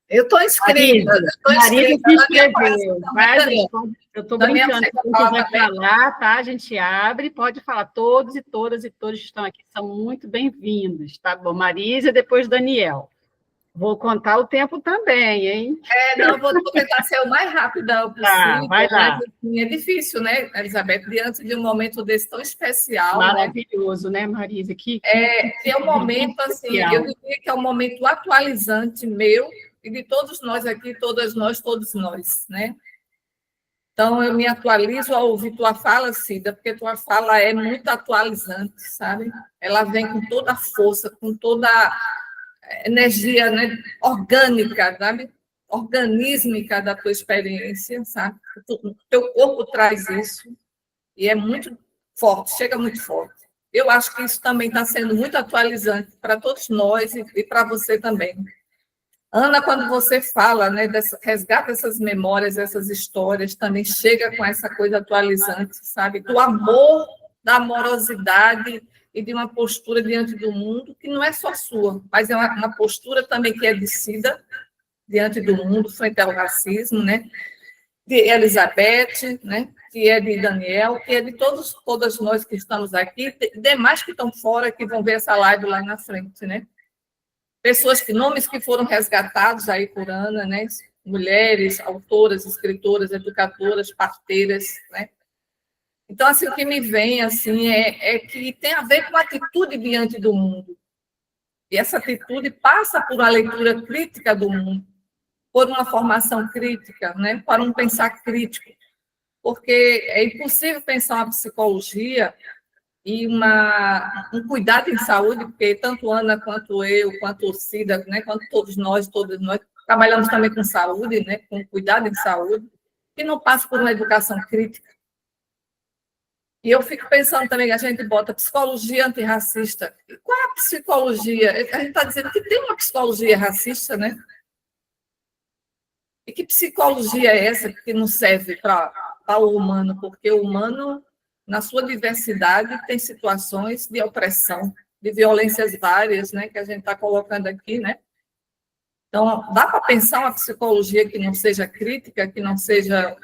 Eu estou inscrita. Marisa se inscreveu. Daniel, Eu estou Daniel, brincando. você Quem fala quiser também? falar, tá? A gente abre, pode falar. Todos e todas e todos que estão aqui são muito bem-vindos, tá bom? Marisa e depois Daniel. Vou contar o tempo também, hein? Não, eu vou tentar ser o mais rápida possível, vai lá. mas assim, é difícil, né, Elizabeth, diante de um momento desse tão especial, Maravilhoso, né, Marisa? Que é um momento, assim, eu diria que é um momento atualizante meu e de todos nós aqui, todas nós, todos nós, né? Então, eu me atualizo ao ouvir tua fala, Cida, porque tua fala é muito atualizante, sabe? Ela vem com toda a força, com toda a energia, né, orgânica, sabe? Organísmica da tua experiência, sabe? O teu corpo traz isso e é muito forte, chega muito forte. Eu acho que isso também está sendo muito atualizante para todos nós e para você também. Ana, quando você fala, né, resgata essas memórias, essas histórias, também chega com essa coisa atualizante, sabe? Do amor, da amorosidade e de uma postura diante do mundo que não é só sua, mas é uma postura também que é de Cida diante do mundo, frente ao racismo, né? De Elizabeth, né? Que é de Daniel, que é de todas nós que estamos aqui, demais que estão fora, que vão ver essa live lá na frente, né? Pessoas nomes que foram resgatados aí por Ana, né? Mulheres, autoras, escritoras, educadoras, parteiras, né? Então, assim, o que me vem assim é que tem a ver com a atitude diante do mundo. E essa atitude passa por uma leitura crítica do mundo, por uma formação crítica, né? Para um pensar crítico. Porque é impossível pensar uma psicologia e um cuidado em saúde, porque tanto Ana quanto eu, quanto o Cida, né, quanto todos nós, trabalhamos também com saúde, né, com cuidado em saúde, que não passa por uma educação crítica. E eu fico pensando também que a gente bota psicologia antirracista. E qual é a psicologia? A gente está dizendo que tem uma psicologia racista, né? E que psicologia é essa que não serve para o humano? Porque o humano, na sua diversidade, tem situações de opressão, de violências várias, né, que a gente está colocando aqui, né? Então, dá para pensar uma psicologia que não seja crítica, que não seja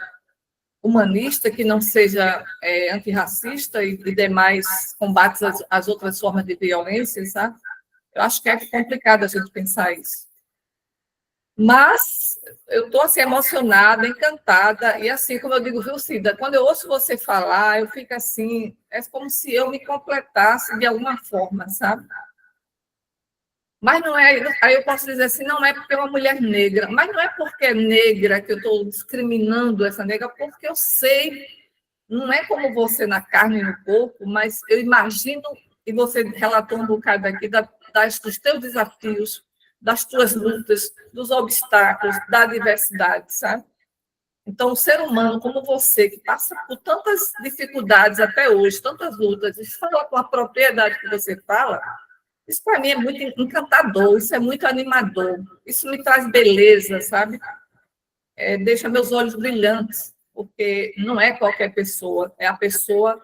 humanista, que não seja antirracista e demais combates às outras formas de violência, sabe? Eu acho que é complicado a gente pensar isso. Mas eu estou assim, emocionada, encantada, e assim, como eu digo, viu, Cida, quando eu ouço você falar, eu fico assim, é como se eu me completasse de alguma forma, sabe? Mas não é, aí eu posso dizer assim, não é porque é uma mulher negra, mas não é porque é negra que eu estou discriminando essa negra, porque eu sei, não é como você na carne e no corpo, mas eu imagino, e você relatou um bocado aqui dos teus desafios, das tuas lutas, dos obstáculos, da diversidade, sabe? Então, o ser humano como você, que passa por tantas dificuldades até hoje, tantas lutas, e fala com a propriedade que você fala, isso para mim é muito encantador, isso é muito animador, isso me traz beleza, sabe? Deixa meus olhos brilhantes, porque não é qualquer pessoa, é a pessoa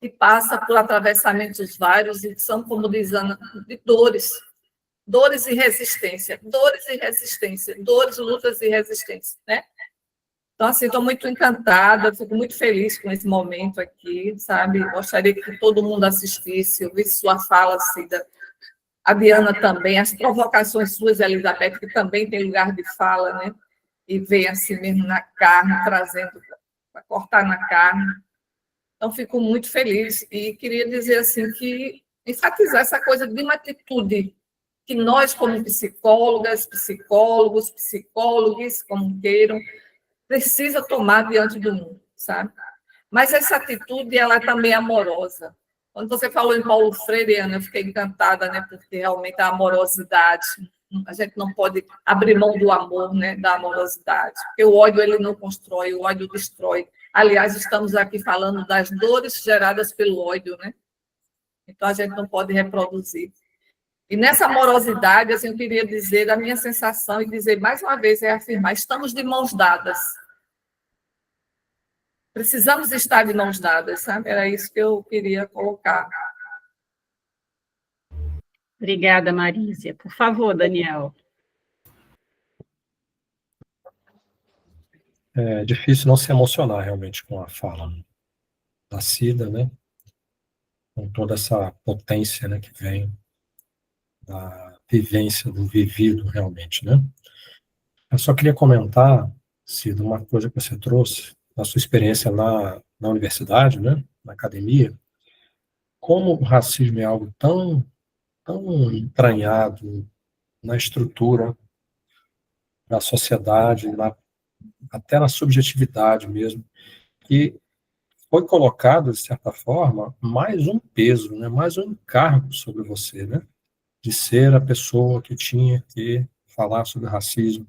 que passa por atravessamentos vários e são, como diz Ana, de dores e resistência, dores, lutas e resistência, né? Então, assim, estou muito encantada, fico muito feliz com esse momento aqui, sabe? Gostaria que todo mundo assistisse, ouvisse sua fala, Cida. A Diana também, as provocações suas, Elizabeth, que também tem lugar de fala, né? E vem assim mesmo na carne, trazendo para cortar na carne. Então, fico muito feliz e queria dizer assim que enfatizar essa coisa de uma atitude que nós, como psicólogas, psicólogos, psicólogas, como queiram, precisa tomar diante do mundo, sabe? Mas essa atitude, ela é também amorosa. Quando você falou em Paulo Freire, Ana, eu fiquei encantada, né? Porque realmente a amorosidade, a gente não pode abrir mão do amor, né? Da amorosidade. Porque o ódio, ele não constrói, o ódio destrói. Aliás, estamos aqui falando das dores geradas pelo ódio, né? Então, a gente não pode reproduzir. E nessa amorosidade, assim, eu queria dizer a minha sensação e dizer mais uma vez, reafirmar, estamos de mãos dadas. Precisamos estar de mãos dadas, sabe? Era isso que eu queria colocar. Obrigada, Marísia. Por favor, Daniel. É difícil não se emocionar realmente com a fala da Cida, né? Com toda essa potência, né, que vem da vivência, do vivido realmente, né? Eu só queria comentar, Cida, uma coisa que você trouxe, na sua experiência na universidade, né, na academia, como o racismo é algo tão entranhado na estrutura da sociedade, até na subjetividade mesmo, que foi colocado, de certa forma, mais um peso, né, mais um encargo sobre você, né, de ser a pessoa que tinha que falar sobre racismo.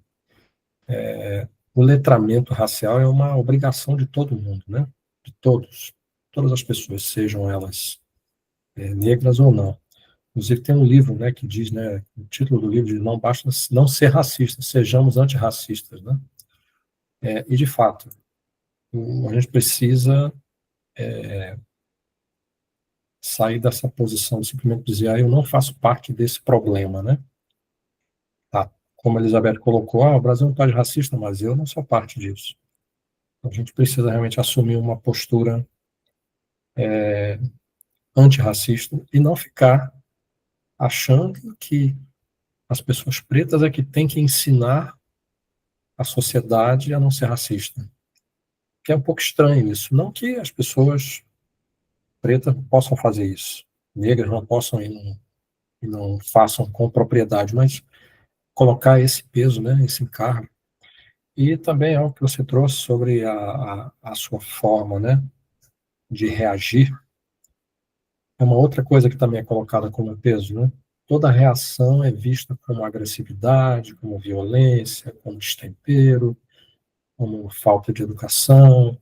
O letramento racial é uma obrigação de todo mundo, né, de todas as pessoas, sejam elas negras ou não. Inclusive tem um livro, né, que diz, né, o título do livro diz, não basta não ser racista, sejamos antirracistas, né? E de fato, a gente precisa sair dessa posição de simplesmente dizer, eu não faço parte desse problema, né? Tá. Como a Elizabeth colocou, o Brasil não está de racista, mas eu não sou parte disso. Então, a gente precisa realmente assumir uma postura antirracista e não ficar achando que as pessoas pretas é que têm que ensinar a sociedade a não ser racista. Que é um pouco estranho isso. Não que as pessoas pretas possam fazer isso, negras não possam e não façam com propriedade, mas colocar esse peso, né, esse encargo. E também algo que você trouxe sobre a sua forma, né, de reagir, é uma outra coisa que também é colocada como peso, né? Toda reação é vista como agressividade, como violência, como destempero, como falta de educação,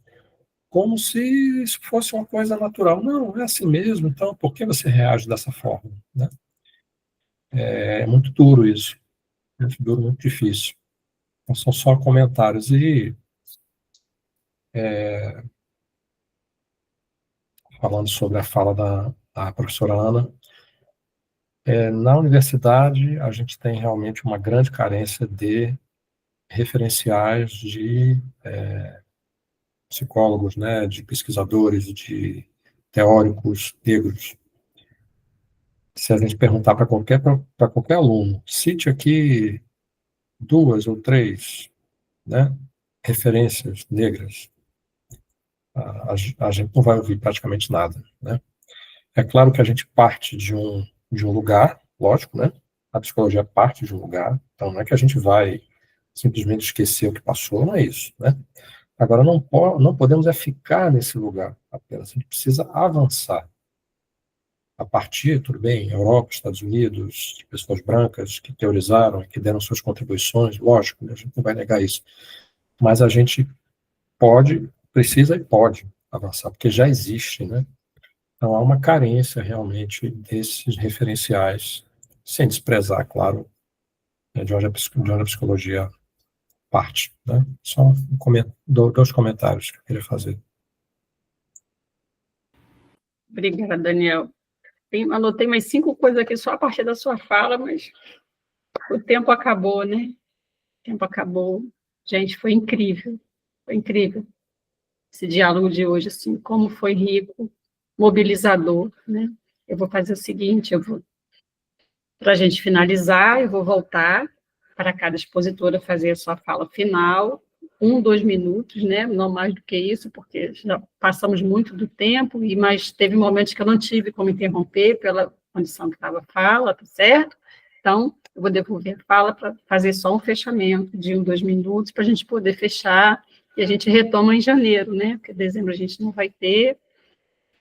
como se isso fosse uma coisa natural. Não, é assim mesmo, então por que você reage dessa forma, né? É muito duro isso, muito duro, muito difícil. Então, são só comentários. E falando sobre a fala da professora Ana, na universidade a gente tem realmente uma grande carência de referenciais de psicólogos, né, de pesquisadores, de teóricos negros. Se a gente perguntar para qualquer aluno, cite aqui 2 ou 3, né, referências negras, a gente não vai ouvir praticamente nada, né? É claro que a gente parte de um lugar, lógico, né? A psicologia parte de um lugar, então não é que a gente vai simplesmente esquecer o que passou, não é isso, né? Agora, não podemos ficar nesse lugar apenas, a gente precisa avançar. A partir, tudo bem, Europa, Estados Unidos, pessoas brancas que teorizaram, que deram suas contribuições, lógico, né? A gente não vai negar isso, mas a gente precisa e pode avançar, porque já existe, né? Então, há uma carência realmente desses referenciais, sem desprezar, claro, de onde a psicologia parte, né? Só dois comentários que eu queria fazer. Obrigada, Daniel. Anotei mais 5 coisas aqui só a partir da sua fala, mas o tempo acabou, né? O tempo acabou. Gente, foi incrível. Foi incrível. Esse diálogo de hoje, assim, como foi rico, mobilizador, né? Eu vou fazer o seguinte, para a gente finalizar, eu vou voltar para cada expositora fazer a sua fala final, 1, 2 minutos, né? Não mais do que isso, porque já passamos muito do tempo, mas teve momentos que eu não tive como interromper pela condição que estava a fala, tá certo? Então, eu vou devolver a fala para fazer só um fechamento de 1, 2 minutos, para a gente poder fechar, e a gente retoma em janeiro, né? Porque dezembro a gente não vai ter,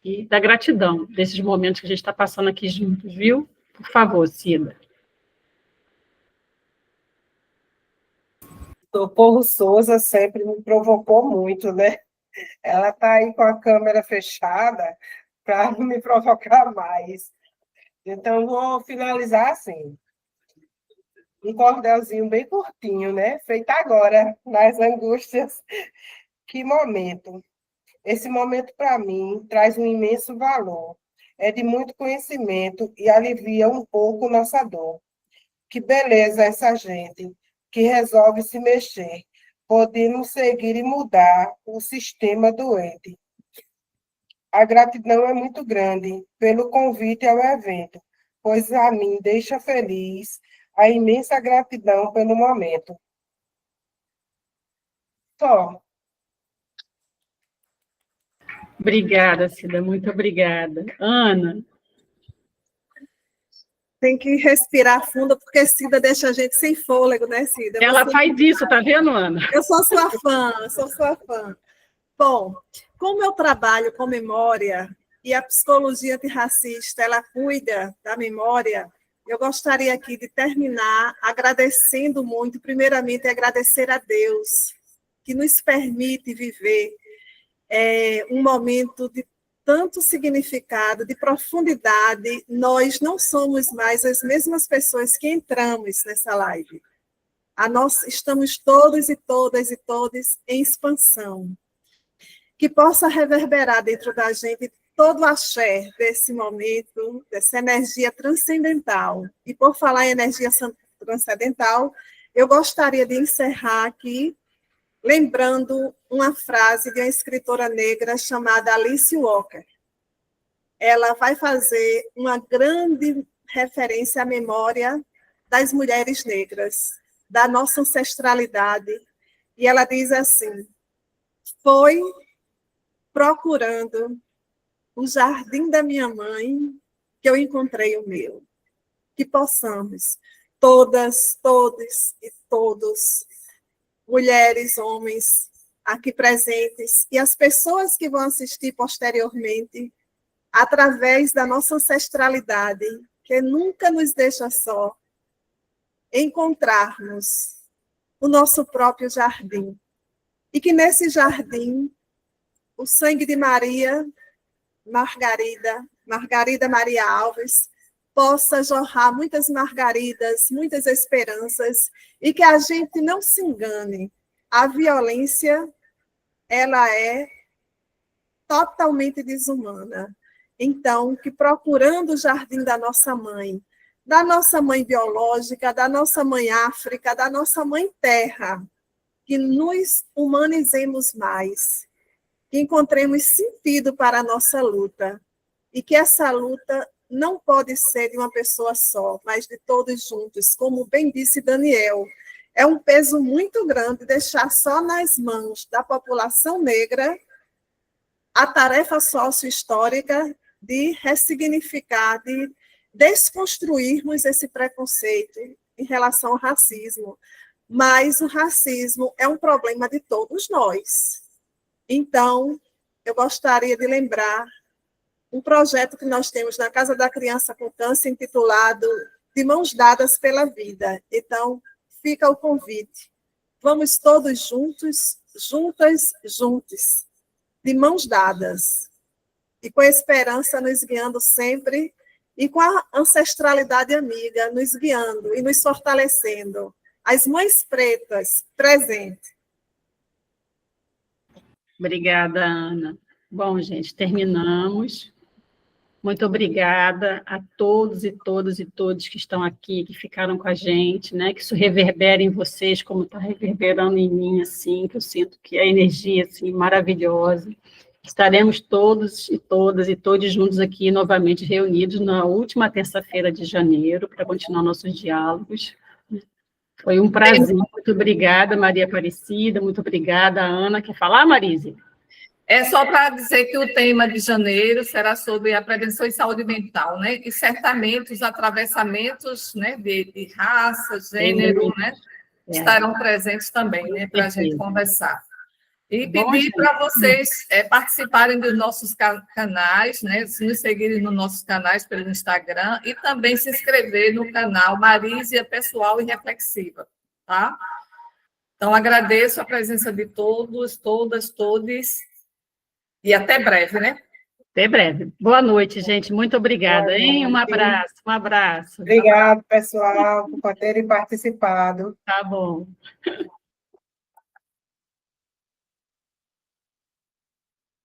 e da gratidão desses momentos que a gente está passando aqui juntos, viu? Por favor, Cida. Socorro Souza sempre me provocou muito, né? Ela está aí com a câmera fechada para me provocar mais. Então, vou finalizar assim. Um cordelzinho bem curtinho, né? Feito agora, nas angústias. Que momento! Esse momento, para mim, traz um imenso valor. É de muito conhecimento e alivia um pouco nossa dor. Que beleza essa gente que resolve se mexer. Podemos seguir e mudar o sistema doente. A gratidão é muito grande pelo convite ao evento, pois a mim deixa feliz a imensa gratidão pelo momento. Só. Obrigada, Cida, muito obrigada. Ana, Tem que respirar fundo, porque Cida deixa a gente sem fôlego, né, Cida? ela Você- faz isso, tá vendo, Ana? Eu sou sua fã, sou sua fã. Bom, como eu trabalho com memória e a psicologia antirracista, ela cuida da memória, eu gostaria aqui de terminar agradecendo muito, primeiramente, agradecer a Deus, que nos permite viver um momento de tanto significado, de profundidade. Nós não somos mais as mesmas pessoas que entramos nessa live. Estamos todos e todas e todos em expansão. Que possa reverberar dentro da gente todo o axé desse momento, dessa energia transcendental. E por falar em energia transcendental, eu gostaria de encerrar aqui lembrando uma frase de uma escritora negra chamada Alice Walker. Ela vai fazer uma grande referência à memória das mulheres negras, da nossa ancestralidade, e ela diz assim: foi procurando o jardim da minha mãe que eu encontrei o meu. Que possamos, todas, todos e todos, mulheres, homens, aqui presentes, e as pessoas que vão assistir posteriormente, através da nossa ancestralidade, que nunca nos deixa só, encontrarmos o nosso próprio jardim. E que nesse jardim, o sangue de Maria, Margarida Maria Alves, possa jorrar muitas margaridas, muitas esperanças, e que a gente não se engane. A violência, ela é totalmente desumana. Então, que procurando o jardim da nossa mãe biológica, da nossa mãe África, da nossa mãe Terra, que nos humanizemos mais, que encontremos sentido para a nossa luta, e que essa luta não pode ser de uma pessoa só, mas de todos juntos, como bem disse Daniel. É um peso muito grande deixar só nas mãos da população negra a tarefa sócio-histórica de ressignificar, de desconstruirmos esse preconceito em relação ao racismo. Mas o racismo é um problema de todos nós. Então, eu gostaria de lembrar um projeto que nós temos na Casa da Criança com Câncer, intitulado De Mãos Dadas pela Vida. Então, fica o convite. Vamos todos juntos, juntas, juntos, de mãos dadas, e com a esperança nos guiando sempre, e com a ancestralidade amiga nos guiando e nos fortalecendo. As mães pretas, presentes. Obrigada, Ana. Bom, gente, terminamos. Muito obrigada a todos e todas e todos que estão aqui, que ficaram com a gente, né? Que isso reverbere em vocês, como está reverberando em mim, assim, que eu sinto que a energia, assim, maravilhosa. Estaremos todos e todas e todos juntos aqui, novamente reunidos na última terça-feira de janeiro, para continuar nossos diálogos. Foi um prazer. Muito obrigada, Maria Aparecida. Muito obrigada, Ana. Quer falar, Marise? É só para dizer que o tema de janeiro será sobre a prevenção e saúde mental, né? E certamente os atravessamentos, né, de raça, gênero, né, estarão presentes também, né, para a gente conversar. E pedir para vocês participarem dos nossos canais, né, nos seguirem nos nossos canais pelo Instagram e também se inscrever no canal Marísia Pessoal e Reflexiva, tá? Então, agradeço a presença de todos, todas, todes. E até breve, né? Até breve. Boa noite, gente. Muito obrigada, hein? Um abraço, um abraço. Obrigado, pessoal, por terem participado. Tá bom.